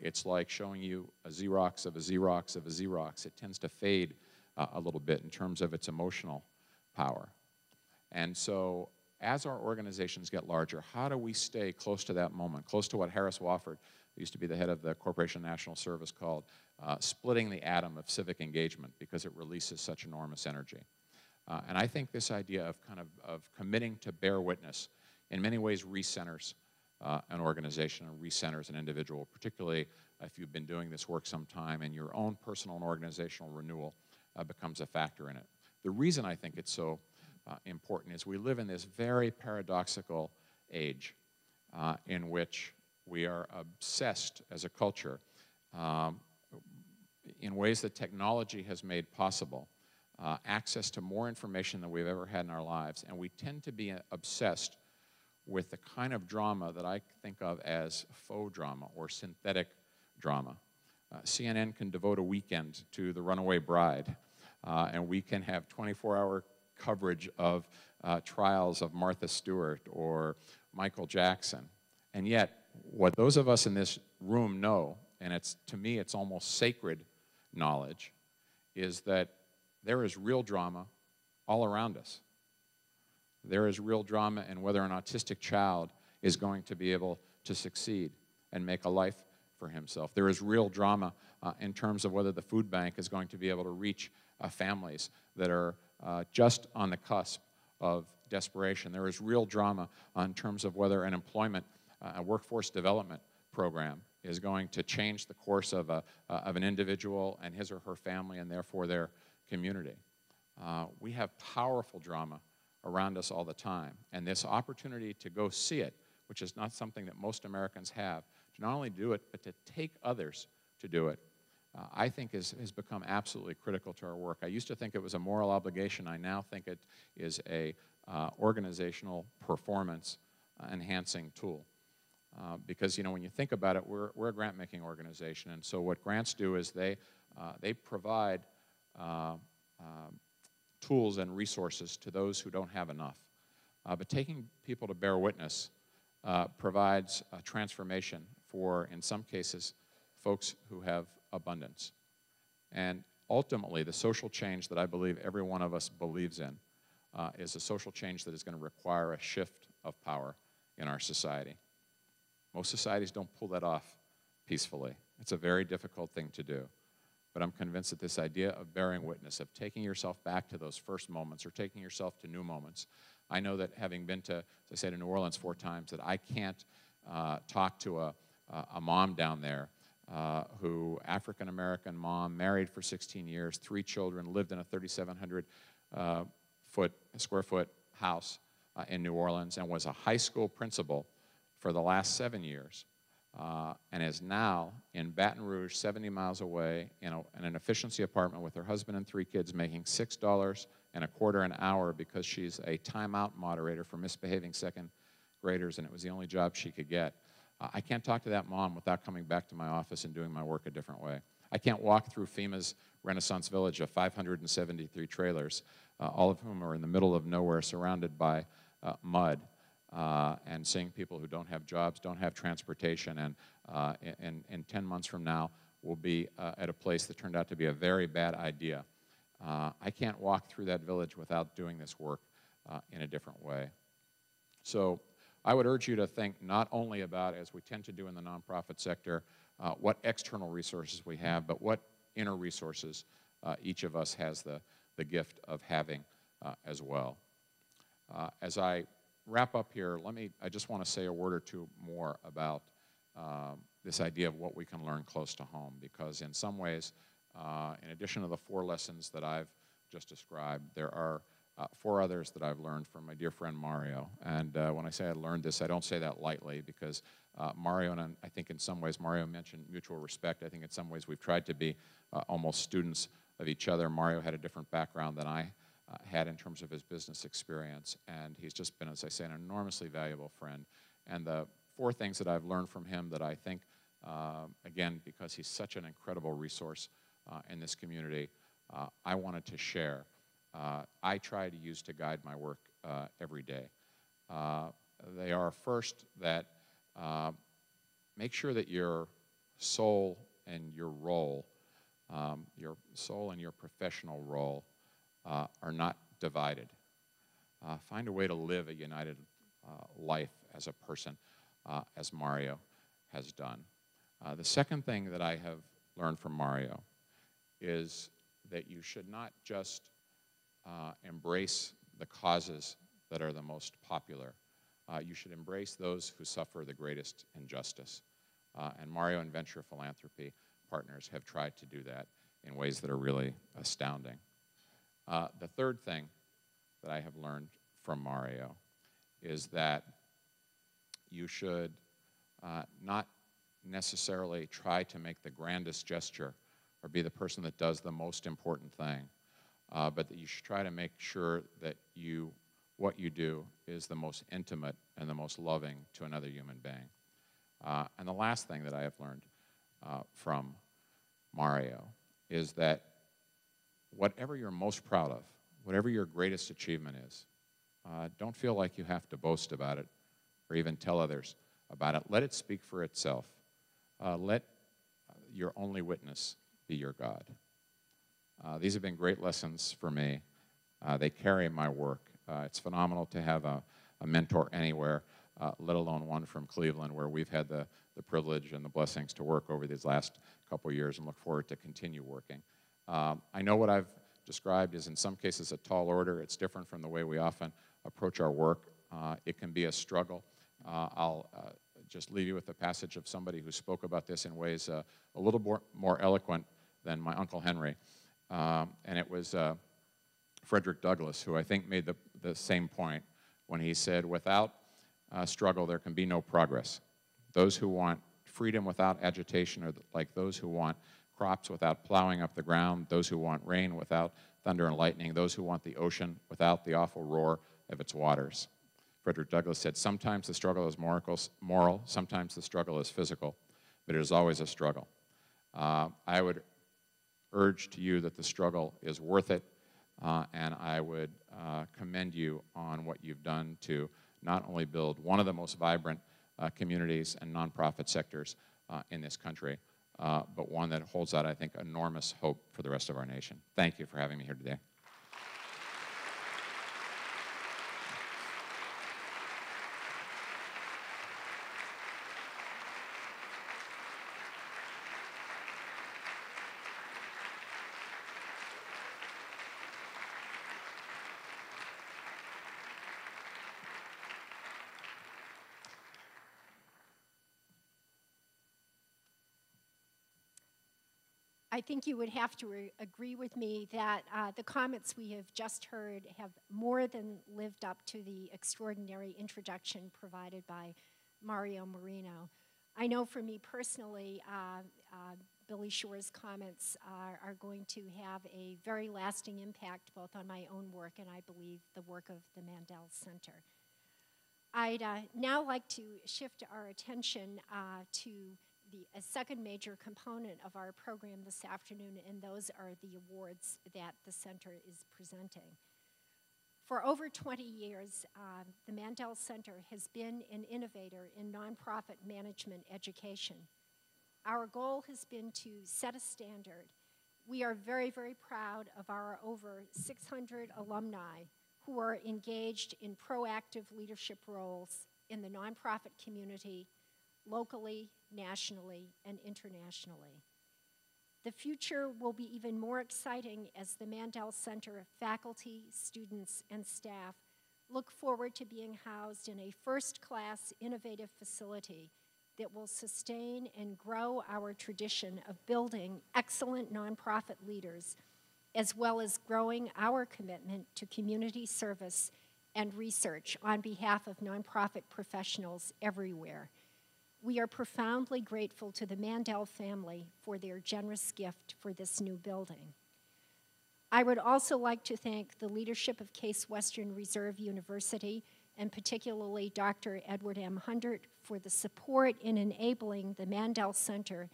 it's like showing you a Xerox of a Xerox of a Xerox. It tends to fade a little bit in terms of its emotional power. And so as our organizations get larger, how do we stay close to that moment, close to what Harris Wofford, who used to be the head of the Corporation National Service, called splitting the atom of civic engagement, because it releases such enormous energy. And I think this idea of committing to bear witness in many ways recenters an organization and recenters an individual, particularly if you've been doing this work some time and your own personal and organizational renewal becomes a factor in it. The reason I think it's so important is we live in this very paradoxical age in which we are obsessed as a culture in ways that technology has made possible, access to more information than we've ever had in our lives, and we tend to be obsessed with the kind of drama that I think of as faux drama or synthetic drama. CNN can devote a weekend to The Runaway Bride, and we can have 24-hour coverage of trials of Martha Stewart or Michael Jackson. And yet, what those of us in this room know, and to me it's almost sacred knowledge, is that there is real drama all around us. There is real drama in whether an autistic child is going to be able to succeed and make a life for himself. There is real drama in terms of whether the Foodbank is going to be able to reach families that are just on the cusp of desperation. There is real drama in terms of whether an employment, a workforce development program is going to change the course of an individual and his or her family and therefore their community. We have powerful drama around us all the time, and this opportunity to go see it, which is not something that most Americans have, to not only do it, but to take others to do it, I think has become absolutely critical to our work. I used to think it was a moral obligation. I now think it is a organizational performance enhancing tool. Because, you know, when you think about it, we're a grant-making organization, and so what grants do is they provide tools and resources to those who don't have enough. But taking people to bear witness provides a transformation for, in some cases, folks who have abundance. And ultimately, the social change that I believe every one of us believes in is a social change that is going to require a shift of power in our society. Most societies don't pull that off peacefully. It's a very difficult thing to do. But I'm convinced that this idea of bearing witness, of taking yourself back to those first moments or taking yourself to new moments. I know that having been to, as I say, to New Orleans 4 times, that I can't talk to a mom down there who, African-American mom, married for 16 years, 3 children, lived in a 3,700 square foot house in New Orleans, and was a high school principal for the last 7 years. And is now in Baton Rouge, 70 miles away, in an efficiency apartment with her husband and 3 kids, making $6.25 an hour because she's a timeout moderator for misbehaving second graders, and it was the only job she could get. I can't talk to that mom without coming back to my office and doing my work a different way. I can't walk through FEMA's Renaissance Village of 573 trailers, all of whom are in the middle of nowhere, surrounded by mud. And seeing people who don't have jobs, don't have transportation, and 10 months from now will be at a place that turned out to be a very bad idea. I can't walk through that village without doing this work in a different way. So I would urge you to think not only about, as we tend to do in the nonprofit sector, what external resources we have, but what inner resources each of us has the gift of having as well. As I wrap up here, I just want to say a word or two more about this idea of what we can learn close to home, because in some ways, in addition to the 4 lessons that I've just described, there are 4 others that I've learned from my dear friend Mario. And when I say I learned this, I don't say that lightly, because Mario, and I think in some ways, Mario mentioned mutual respect. I think in some ways we've tried to be almost students of each other. Mario had a different background than I had in terms of his business experience, and he's just been, as I say, an enormously valuable friend. And the 4 things that I've learned from him that I think, again, because he's such an incredible resource in this community, I wanted to share. I try to use to guide my work every day. They are, first, that make sure that your soul and your role, your soul and your professional role, are not divided. Find a way to live a united life as a person, as Mario has done. The second thing that I have learned from Mario is that you should not just embrace the causes that are the most popular. You should embrace those who suffer the greatest injustice. And Mario and Venture Philanthropy Partners have tried to do that in ways that are really astounding. The third thing that I have learned from Mario is that you should not necessarily try to make the grandest gesture or be the person that does the most important thing, but that you should try to make sure that you what you do is the most intimate and the most loving to another human being. And the last thing that I have learned from Mario is that whatever you're most proud of, whatever your greatest achievement is, don't feel like you have to boast about it or even tell others about it. Let it speak for itself. Let your only witness be your God. These have been great lessons for me. They carry my work. It's phenomenal to have a mentor anywhere, let alone one from Cleveland, where we've had the privilege and the blessings to work over these last couple of years and look forward to continue working. I know what I've described is in some cases a tall order. It's different from the way we often approach our work. It can be a struggle. I'll just leave you with a passage of somebody who spoke about this in ways a little more eloquent than my Uncle Henry. And it was Frederick Douglass, who I think made the same point when he said, without struggle, there can be no progress. Those who want freedom without agitation are like those who want crops without plowing up the ground, those who want rain without thunder and lightning, those who want the ocean without the awful roar of its waters. Frederick Douglass said, sometimes the struggle is moral, sometimes the struggle is physical, but it is always a struggle. I would urge to you that the struggle is worth it, and I would commend you on what you've done to not only build one of the most vibrant communities and nonprofit sectors in this country, but one that holds out, I think, enormous hope for the rest of our nation. Thank you for having me here today. I think you would have to agree with me that the comments we have just heard have more than lived up to the extraordinary introduction provided by Mario Marino. I know for me personally, Billy Shore's comments are going to have a very lasting impact both on my own work and I believe the work of the Mandel Center. I'd now like to shift our attention to a second major component of our program this afternoon, and those are the awards that the center is presenting. For over 20 years, the Mandel Center has been an innovator in nonprofit management education. Our goal has been to set a standard. We are very, very proud of our over 600 alumni who are engaged in proactive leadership roles in the nonprofit community, locally, nationally, and internationally. The future will be even more exciting as the Mandel Center faculty, students, and staff look forward to being housed in a first-class innovative facility that will sustain and grow our tradition of building excellent nonprofit leaders, as well as growing our commitment to community service and research on behalf of nonprofit professionals everywhere. We are profoundly grateful to the Mandel family for their generous gift for this new building. I would also like to thank the leadership of Case Western Reserve University, and particularly Dr. Edward M. Hundert, for the support in enabling the Mandel Center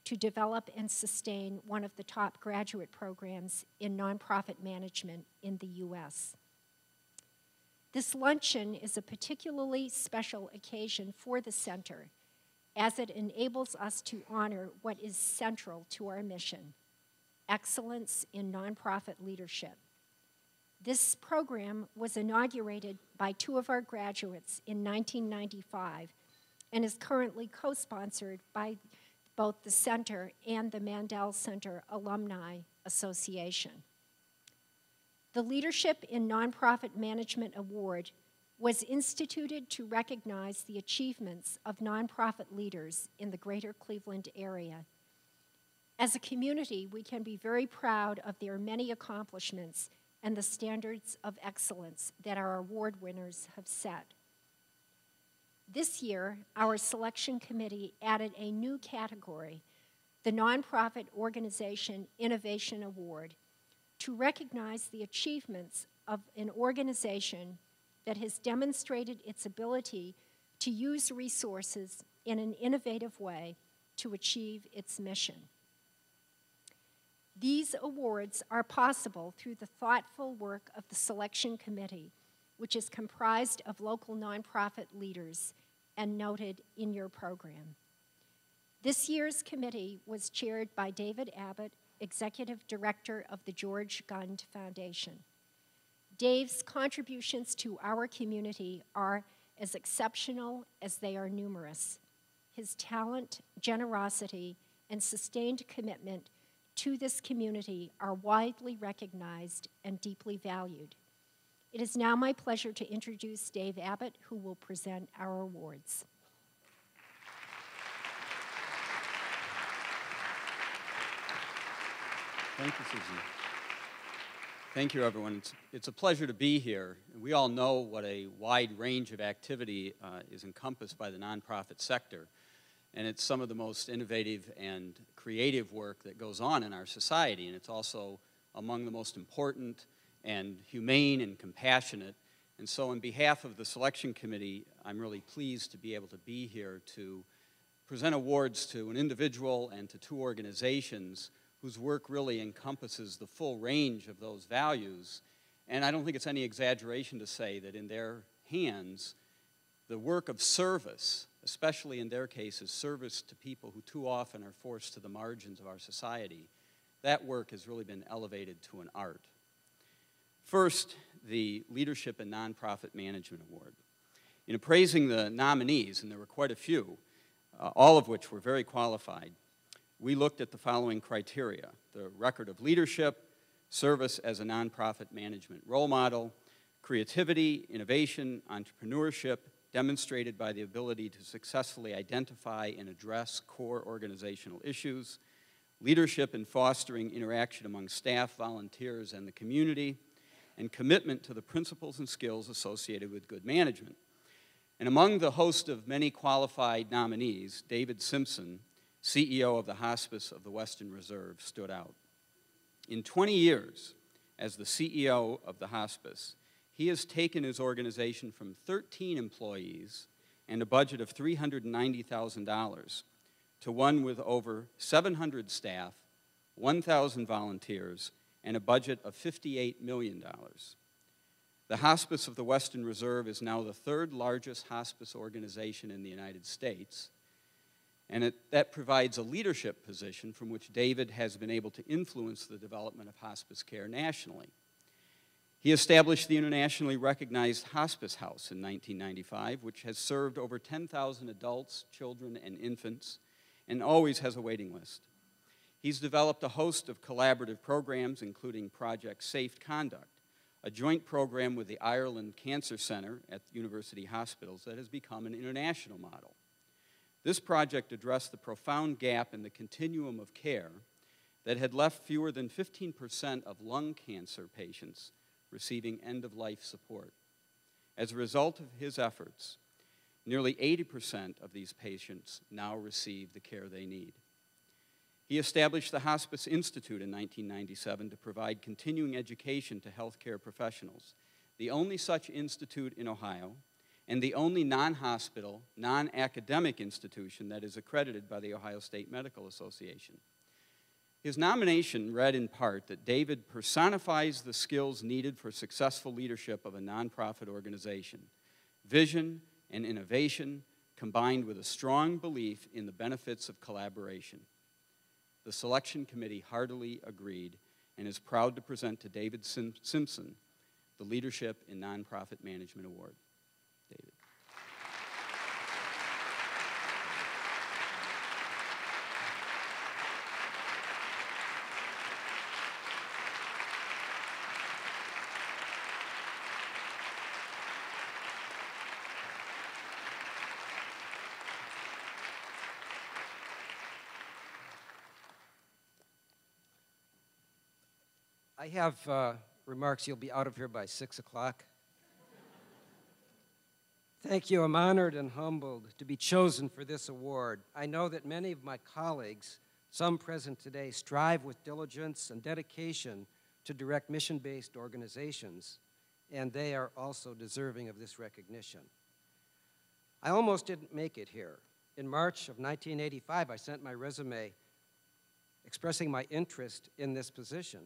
to develop and sustain one of the top graduate programs in nonprofit management in the U.S. This luncheon is a particularly special occasion for the center, as it enables us to honor what is central to our mission, excellence in nonprofit leadership. This program was inaugurated by two of our graduates in 1995 and is currently co-sponsored by both the center and the Mandel Center Alumni Association. The Leadership in Nonprofit Management Award was instituted to recognize the achievements of nonprofit leaders in the greater Cleveland area. As a community, we can be very proud of their many accomplishments and the standards of excellence that our award winners have set. This year, our selection committee added a new category, the Nonprofit Organization Innovation Award, to recognize the achievements of an organization that has demonstrated its ability to use resources in an innovative way to achieve its mission. These awards are possible through the thoughtful work of the selection committee, which is comprised of local nonprofit leaders and noted in your program. This year's committee was chaired by David Abbott, Executive Director of the George Gund Foundation. Dave's contributions to our community are as exceptional as they are numerous. His talent, generosity, and sustained commitment to this community are widely recognized and deeply valued. It is now my pleasure to introduce Dave Abbott, who will present our awards. Thank you, Susan. Thank you, everyone. It's a pleasure to be here. We all know what a wide range of activity is encompassed by the nonprofit sector, and it's some of the most innovative and creative work that goes on in our society, and it's also among the most important and humane and compassionate. And so on behalf of the selection committee, I'm really pleased to be able to be here to present awards to an individual and to two organizations whose work really encompasses the full range of those values. And I don't think it's any exaggeration to say that in their hands, the work of service, especially in their cases, service to people who too often are forced to the margins of our society, that work has really been elevated to an art. First, the Leadership in Nonprofit Management Award. In appraising the nominees, and there were quite a few, all of which were very qualified, we looked at the following criteria: the record of leadership, service as a nonprofit management role model, creativity, innovation, entrepreneurship, demonstrated by the ability to successfully identify and address core organizational issues, leadership in fostering interaction among staff, volunteers, and the community, and commitment to the principles and skills associated with good management. And among the host of many qualified nominees, David Simpson, CEO of the Hospice of the Western Reserve, stood out. In 20 years as the CEO of the Hospice, he has taken his organization from 13 employees and a budget of $390,000 to one with over 700 staff, 1,000 volunteers, and a budget of $58 million. The Hospice of the Western Reserve is now the third largest hospice organization in the United States, and that provides a leadership position from which David has been able to influence the development of hospice care nationally. He established the internationally recognized Hospice House in 1995, which has served over 10,000 adults, children, and infants, and always has a waiting list. He's developed a host of collaborative programs, including Project Safe Conduct, a joint program with the Ireland Cancer Center at University Hospitals that has become an international model. This project addressed the profound gap in the continuum of care that had left fewer than 15% of lung cancer patients receiving end-of-life support. As a result of his efforts, nearly 80% of these patients now receive the care they need. He established the Hospice Institute in 1997 to provide continuing education to healthcare professionals, the only such institute in Ohio, and the only non-hospital, non-academic institution that is accredited by the Ohio State Medical Association. His nomination read in part that David personifies the skills needed for successful leadership of a nonprofit organization: vision and innovation combined with a strong belief in the benefits of collaboration. The selection committee heartily agreed and is proud to present to David Simpson the Leadership in Nonprofit Management Award. David. I have remarks. You'll be out of here by 6 o'clock. Thank you. I'm honored and humbled to be chosen for this award. I know that many of my colleagues, some present today, strive with diligence and dedication to direct mission-based organizations. and they are also deserving of this recognition. I almost didn't make it here. In March of 1985, I sent my resume expressing my interest in this position.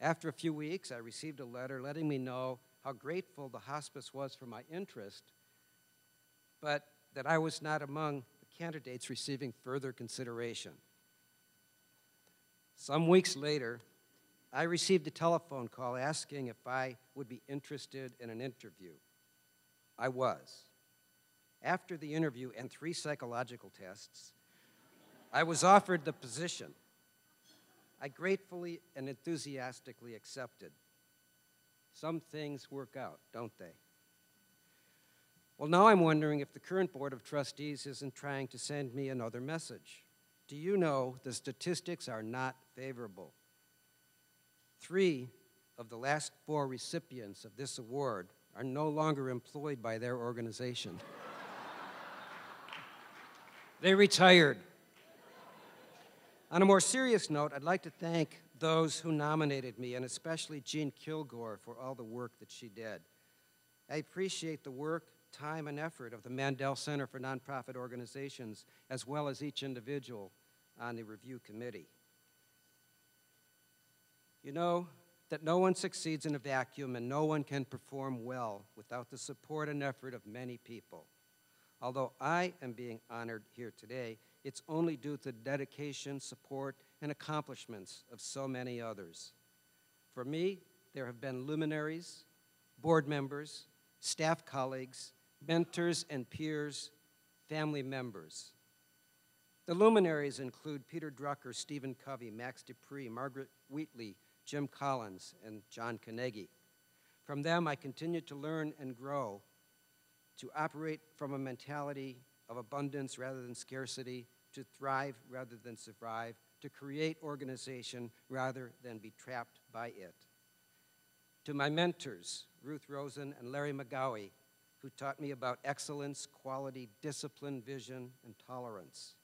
After a few weeks, I received a letter letting me know how grateful the hospice was for my interest, but that I was not among the candidates receiving further consideration. Some weeks later, I received a telephone call asking if I would be interested in an interview. I was. After the interview and 3 psychological tests, I was offered the position. I gratefully and enthusiastically accepted. Some things work out, don't they? Well, now I'm wondering if the current Board of Trustees isn't trying to send me another message. Do you know the statistics are not favorable? 3 of the last 4 recipients of this award are no longer employed by their organization. They retired. On a more serious note, I'd like to thank those who nominated me, and especially Jean Kilgore for all the work that she did. I appreciate the work, time, and effort of the Mandel Center for Nonprofit Organizations, as well as each individual on the review committee. You know that no one succeeds in a vacuum, and no one can perform well without the support and effort of many people. Although I am being honored here today, it's only due to the dedication, support, and accomplishments of so many others. For me, there have been luminaries, board members, staff colleagues, mentors and peers, family members. The luminaries include Peter Drucker, Stephen Covey, Max Dupree, Margaret Wheatley, Jim Collins, and John Carnegie. From them, I continued to learn and grow, to operate from a mentality of abundance rather than scarcity, to thrive rather than survive, to create organization rather than be trapped by it. To my mentors, Ruth Rosen and Larry McGowie, who taught me about excellence, quality, discipline, vision, and tolerance.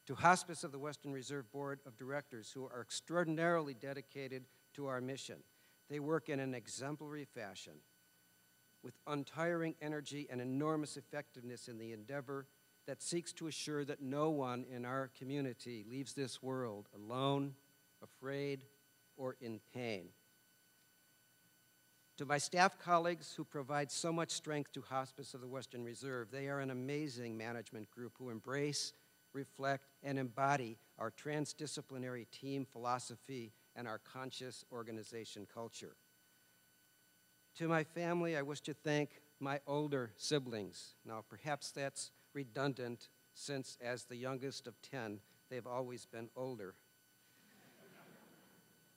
To Hospice of the Western Reserve Board of Directors, who are extraordinarily dedicated to our mission. They work in an exemplary fashion, with untiring energy and enormous effectiveness in the endeavor that seeks to assure that no one in our community leaves this world alone, afraid, or in pain. To my staff colleagues who provide so much strength to Hospice of the Western Reserve, they are an amazing management group who embrace, reflect, and embody our transdisciplinary team philosophy and our conscious organization culture. To my family, I wish to thank my older siblings. Now, perhaps that's redundant, since as the youngest of 10, they've always been older.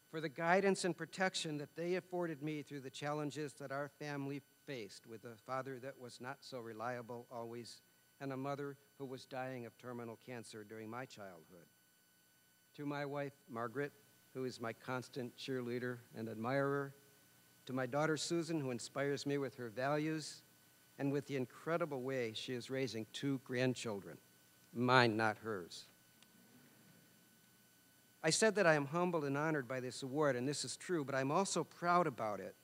For the guidance and protection that they afforded me through the challenges that our family faced, with a father that was not so reliable always, and a mother who was dying of terminal cancer during my childhood. To my wife, Margaret, who is my constant cheerleader and admirer. To my daughter, Susan, who inspires me with her values and with the incredible way she is raising 2 grandchildren, mine, not hers. I said that I am humbled and honored by this award, and this is true, but I'm also proud about it,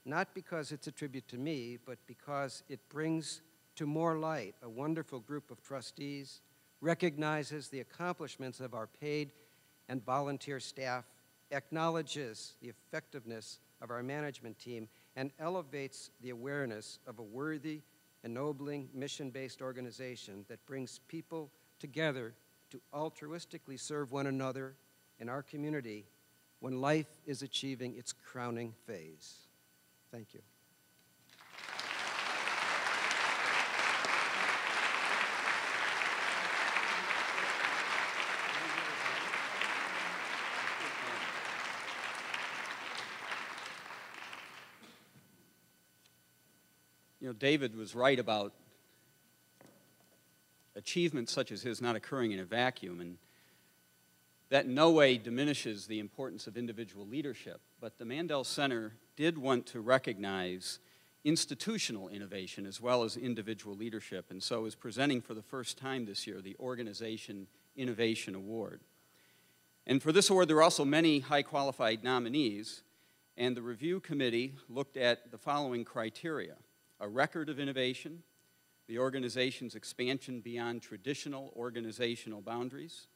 not because it's a tribute to me, but because it brings to more light a wonderful group of trustees, recognizes the accomplishments of our paid and volunteer staff, acknowledges the effectiveness of our management team, and elevates the awareness of a worthy, ennobling, mission-based organization that brings people together to altruistically serve one another in our community when life is achieving its crowning phase. Thank you. You know, David was right about achievements such as his not occurring in a vacuum, and that in no way diminishes the importance of individual leadership. But the Mandel Center did want to recognize institutional innovation as well as individual leadership, and so is presenting for the first time this year the Organization Innovation Award. And for this award, there are also many high-qualified nominees, And the review committee looked at the following criteria: a record of innovation, the organization's expansion beyond traditional organizational boundaries,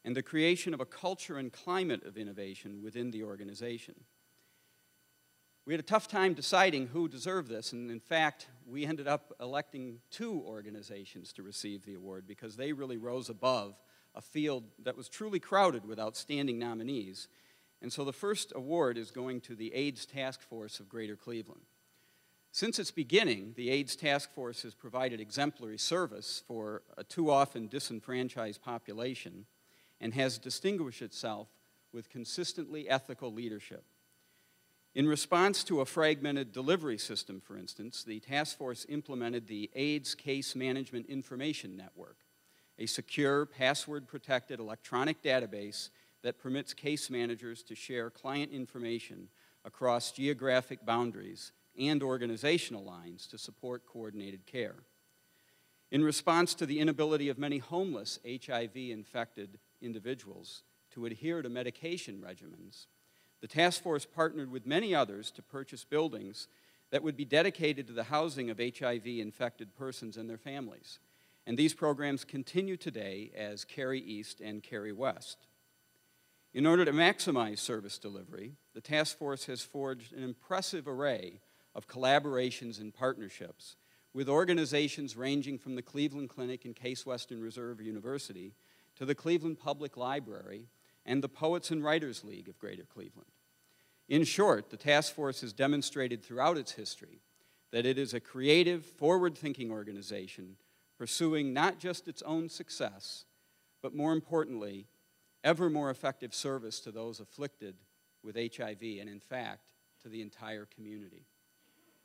and the creation of a culture and climate of innovation within the organization. We had a tough time deciding who deserved this, and in fact, we ended up electing 2 organizations to receive the award because they really rose above a field that was truly crowded with outstanding nominees. And so the first award is going to the AIDS Taskforce of Greater Cleveland. Since its beginning, the AIDS Taskforce has provided exemplary service for a too often disenfranchised population and has distinguished itself with consistently ethical leadership. In response to a fragmented delivery system, for instance, the task force implemented the AIDS Case Management Information Network, a secure, password-protected electronic database that permits case managers to share client information across geographic boundaries and organizational lines to support coordinated care. In response to the inability of many homeless HIV-infected individuals to adhere to medication regimens, the task force partnered with many others to purchase buildings that would be dedicated to the housing of HIV-infected persons and their families. And these programs continue today as Carey East and Carey West. In order to maximize service delivery, the task force has forged an impressive array of collaborations and partnerships with organizations ranging from the Cleveland Clinic and Case Western Reserve University to the Cleveland Public Library and the Poets and Writers League of Greater Cleveland. In short, the task force has demonstrated throughout its history that it is a creative, forward-thinking organization pursuing not just its own success, but more importantly, ever more effective service to those afflicted with HIV and, in fact, to the entire community.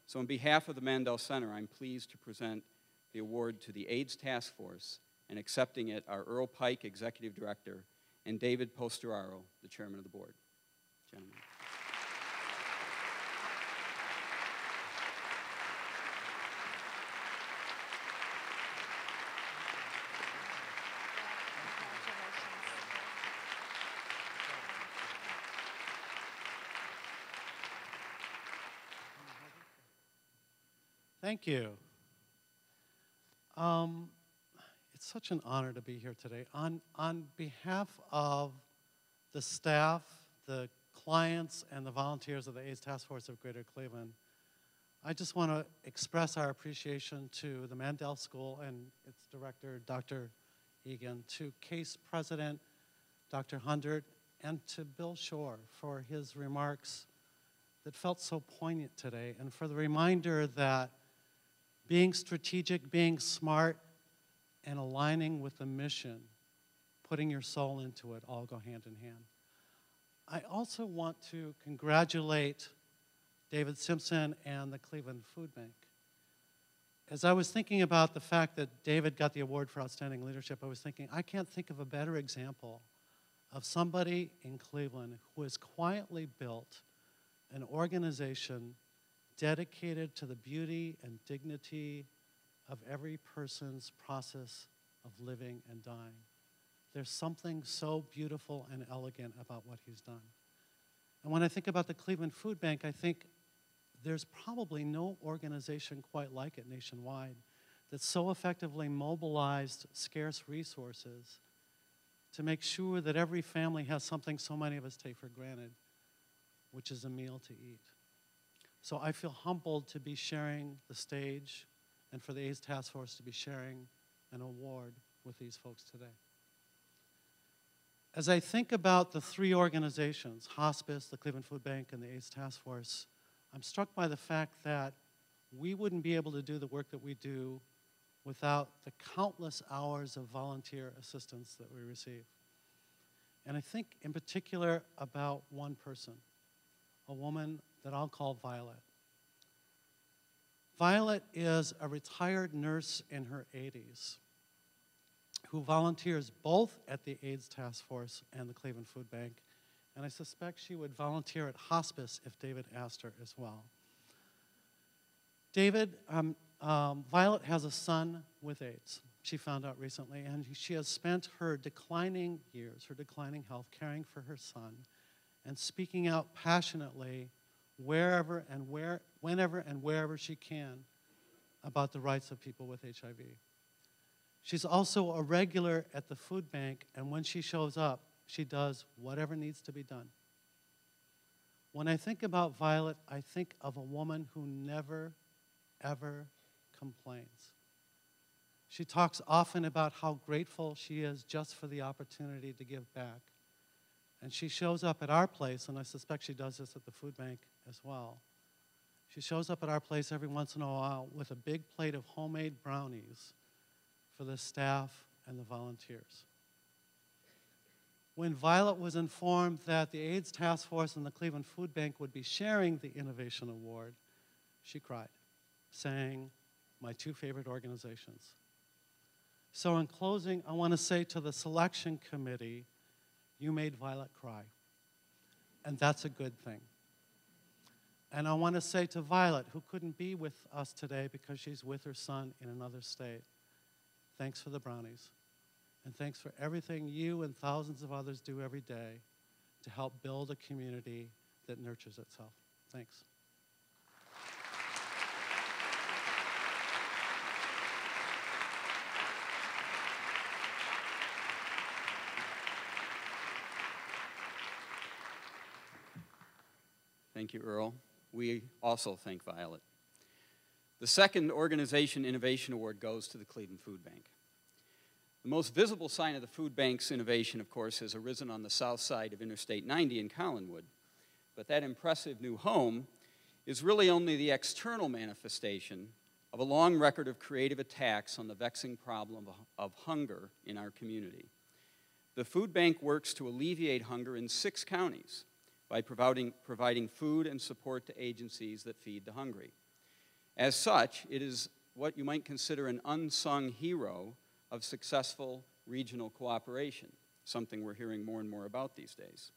So on behalf of the Mandel Center, I'm pleased to present the award to the AIDS Task Force, and accepting it are Earl Pike, Executive Director, and David Posteraro, the Chairman of the Board. Gentlemen. Thank you. It's such an honor to be here today. On behalf of the staff, the clients, and the volunteers of the AIDS Task Force of Greater Cleveland, I just want to express our appreciation to the Mandel School and its director, Dr. Egan, to CASE President, Dr. Hundert, and to Bill Shore for his remarks that felt so poignant today, and for the reminder that being strategic, being smart, and aligning with the mission, putting your soul into it, all go hand in hand. I also want to congratulate David Simpson and the Cleveland Foodbank. As I was thinking about the fact that David got the award for outstanding leadership, I was thinking, I can't think of a better example of somebody in Cleveland who has quietly built an organization dedicated to the beauty and dignity of every person's process of living and dying. There's something so beautiful and elegant about what he's done. And when I think about the Cleveland Food Bank, I think there's probably no organization quite like it nationwide that so effectively mobilized scarce resources to make sure that every family has something so many of us take for granted, which is a meal to eat. So I feel humbled to be sharing the stage and for the AIDS Task Force to be sharing an award with these folks today. As I think about the 3 organizations, Hospice, the Cleveland Food Bank, and the AIDS Task Force, I'm struck by the fact that we wouldn't be able to do the work that we do without the countless hours of volunteer assistance that we receive. And I think in particular about one person, a woman that I'll call Violet. Violet is a retired nurse in her 80s who volunteers both at the AIDS Task Force and the Cleveland Food Bank, and I suspect she would volunteer at Hospice if David asked her as well. Violet has a son with AIDS, she found out recently, and she has spent her declining years, her declining health, caring for her son and speaking out passionately whenever and wherever she can about the rights of people with HIV. She's also a regular at the food bank, and when she shows up, she does whatever needs to be done. When I think about Violet, I think of a woman who never, ever complains. She talks often about how grateful she is just for the opportunity to give back. And she shows up at our place, and I suspect she does this at the food bank as well. She shows up at our place every once in a while with a big plate of homemade brownies for the staff and the volunteers. When Violet was informed that the AIDS Task Force and the Cleveland Food Bank would be sharing the Innovation Award, she cried, saying, "My two favorite organizations." So in closing, I want to say to the selection committee, you made Violet cry, and that's a good thing. And I want to say to Violet, who couldn't be with us today because she's with her son in another state, thanks for the brownies. And thanks for everything you and thousands of others do every day to help build a community that nurtures itself. Thanks. Thank you, Earl. We also thank Violet. The second Organization Innovation Award goes to the Cleveland Food Bank. The most visible sign of the food bank's innovation, of course, has arisen on the south side of Interstate 90 in Collinwood. But that impressive new home is really only the external manifestation of a long record of creative attacks on the vexing problem of hunger in our community. The food bank works to alleviate hunger in 6 counties by providing food and support to agencies that feed the hungry. As such, it is what you might consider an unsung hero of successful regional cooperation, something we're hearing more and more about these days.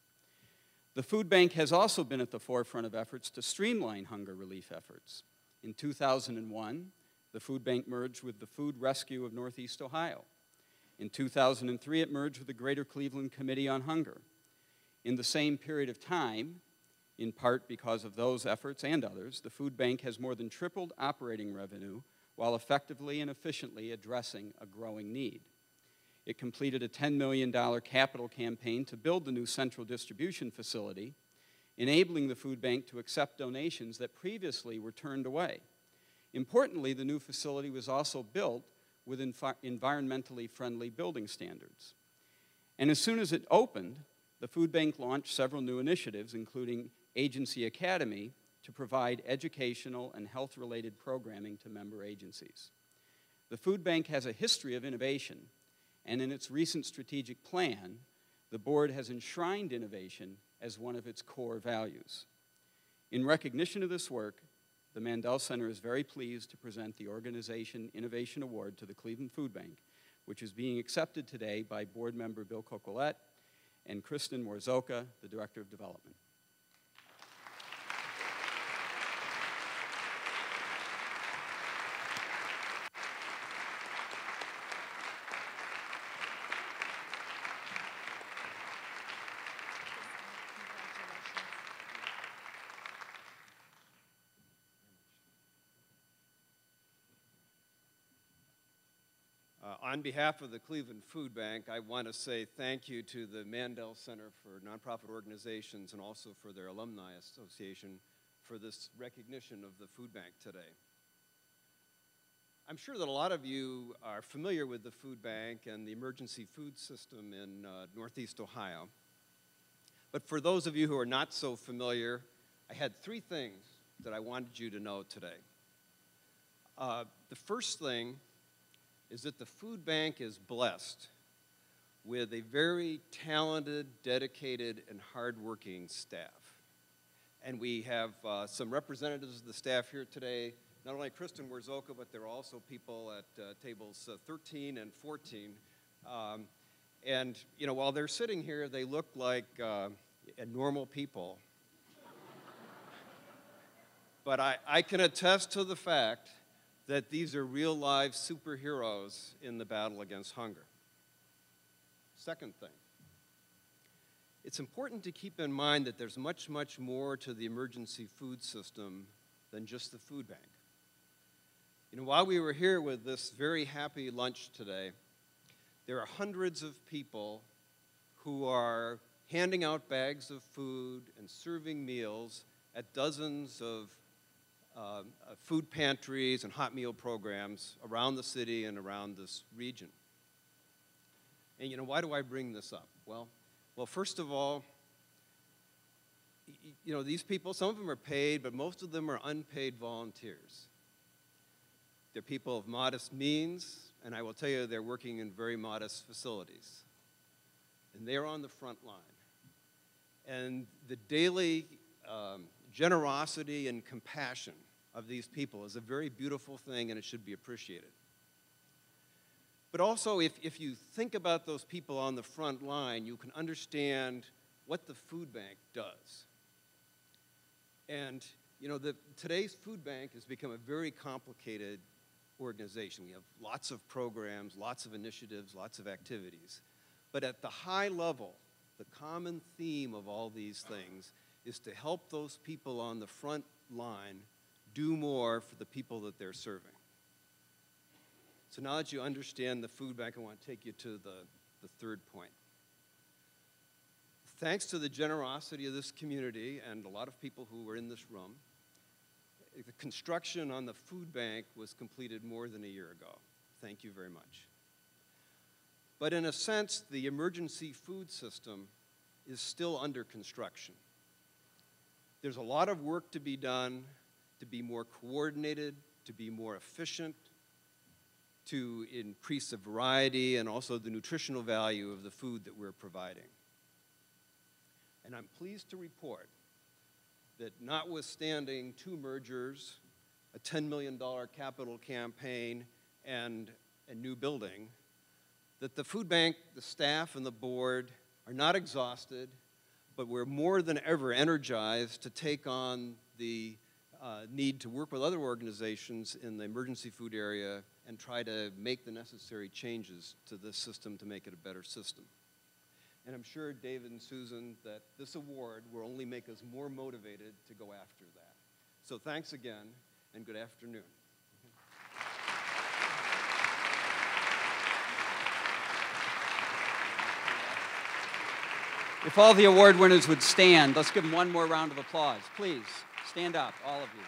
The food bank has also been at the forefront of efforts to streamline hunger relief efforts. In 2001, the food bank merged with the Food Rescue of Northeast Ohio. In 2003, it merged with the Greater Cleveland Committee on Hunger. In the same period of time, in part because of those efforts and others, the food bank has more than tripled operating revenue while effectively and efficiently addressing a growing need. It completed a $10 million capital campaign to build the new central distribution facility, enabling the food bank to accept donations that previously were turned away. Importantly, the new facility was also built with environmentally friendly building standards. And as soon as it opened, the food bank launched several new initiatives, including Agency Academy, to provide educational and health-related programming to member agencies. The food bank has a history of innovation, and in its recent strategic plan, the board has enshrined innovation as one of its core values. In recognition of this work, the Mandel Center is very pleased to present the Organization Innovation Award to the Cleveland Food Bank, which is being accepted today by board member Bill Cocolette and Kristen Warzoka, the Director of Development. On behalf of the Cleveland Food Bank, I want to say thank you to the Mandel Center for Nonprofit Organizations and also for their Alumni Association for this recognition of the food bank today. I'm sure that a lot of you are familiar with the food bank and the emergency food system in Northeast Ohio. But for those of you who are not so familiar, I had 3 things that I wanted you to know today. The first thing is that the food bank is blessed with a very talented, dedicated, and hardworking staff. And we have some representatives of the staff here today, not only Kristen Warzoka, but there are also people at tables 13 and 14. And you know, while they're sitting here, they look like normal people. But I can attest to the fact that these are real-life superheroes in the battle against hunger. Second thing it's important to keep in mind that there's much, much more to the emergency food system than just the food bank. You know, while we were here with this very happy lunch today, there are hundreds of people who are handing out bags of food and serving meals at dozens of food pantries and hot meal programs around the city and around this region. And you know, why do I bring this up? Well, first of all, you know, these people, some of them are paid, but most of them are unpaid volunteers. They're people of modest means, and I will tell you, they're working in very modest facilities. And they're on the front line. And the daily generosity and compassion of these people is a very beautiful thing, and it should be appreciated. But also, if you think about those people on the front line, you can understand what the food bank does. And, you know, today's food bank has become a very complicated organization. We have lots of programs, lots of initiatives, lots of activities. But at the high level, the common theme of all these things is to help those people on the front line do more for the people that they're serving. So now that you understand the food bank, I want to take you to the third point. Thanks to the generosity of this community and a lot of people who were in this room, the construction on the food bank was completed more than a year ago. Thank you very much. But in a sense, the emergency food system is still under construction. There's a lot of work to be done to be more coordinated, to be more efficient, to increase the variety and also the nutritional value of the food that we're providing. And I'm pleased to report that notwithstanding 2 mergers, a $10 million capital campaign, and a new building, that the food bank, the staff, and the board are not exhausted, but we're more than ever energized to take on the need to work with other organizations in the emergency food area and try to make the necessary changes to this system to make it a better system. And I'm sure, David and Susan, that this award will only make us more motivated to go after that. So thanks again, and good afternoon. If all the award winners would stand, let's give them one more round of applause. Please, stand up, all of you.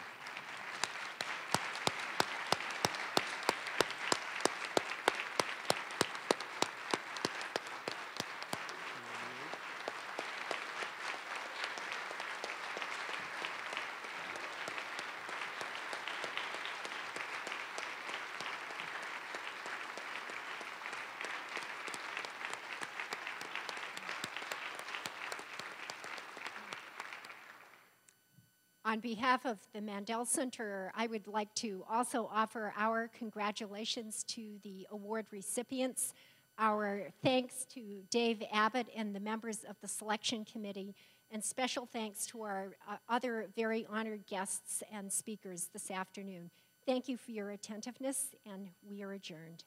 On behalf of the Mandel Center, I would like to also offer our congratulations to the award recipients, our thanks to Dave Abbott and the members of the selection committee, and special thanks to our other very honored guests and speakers this afternoon. Thank you for your attentiveness, and we are adjourned.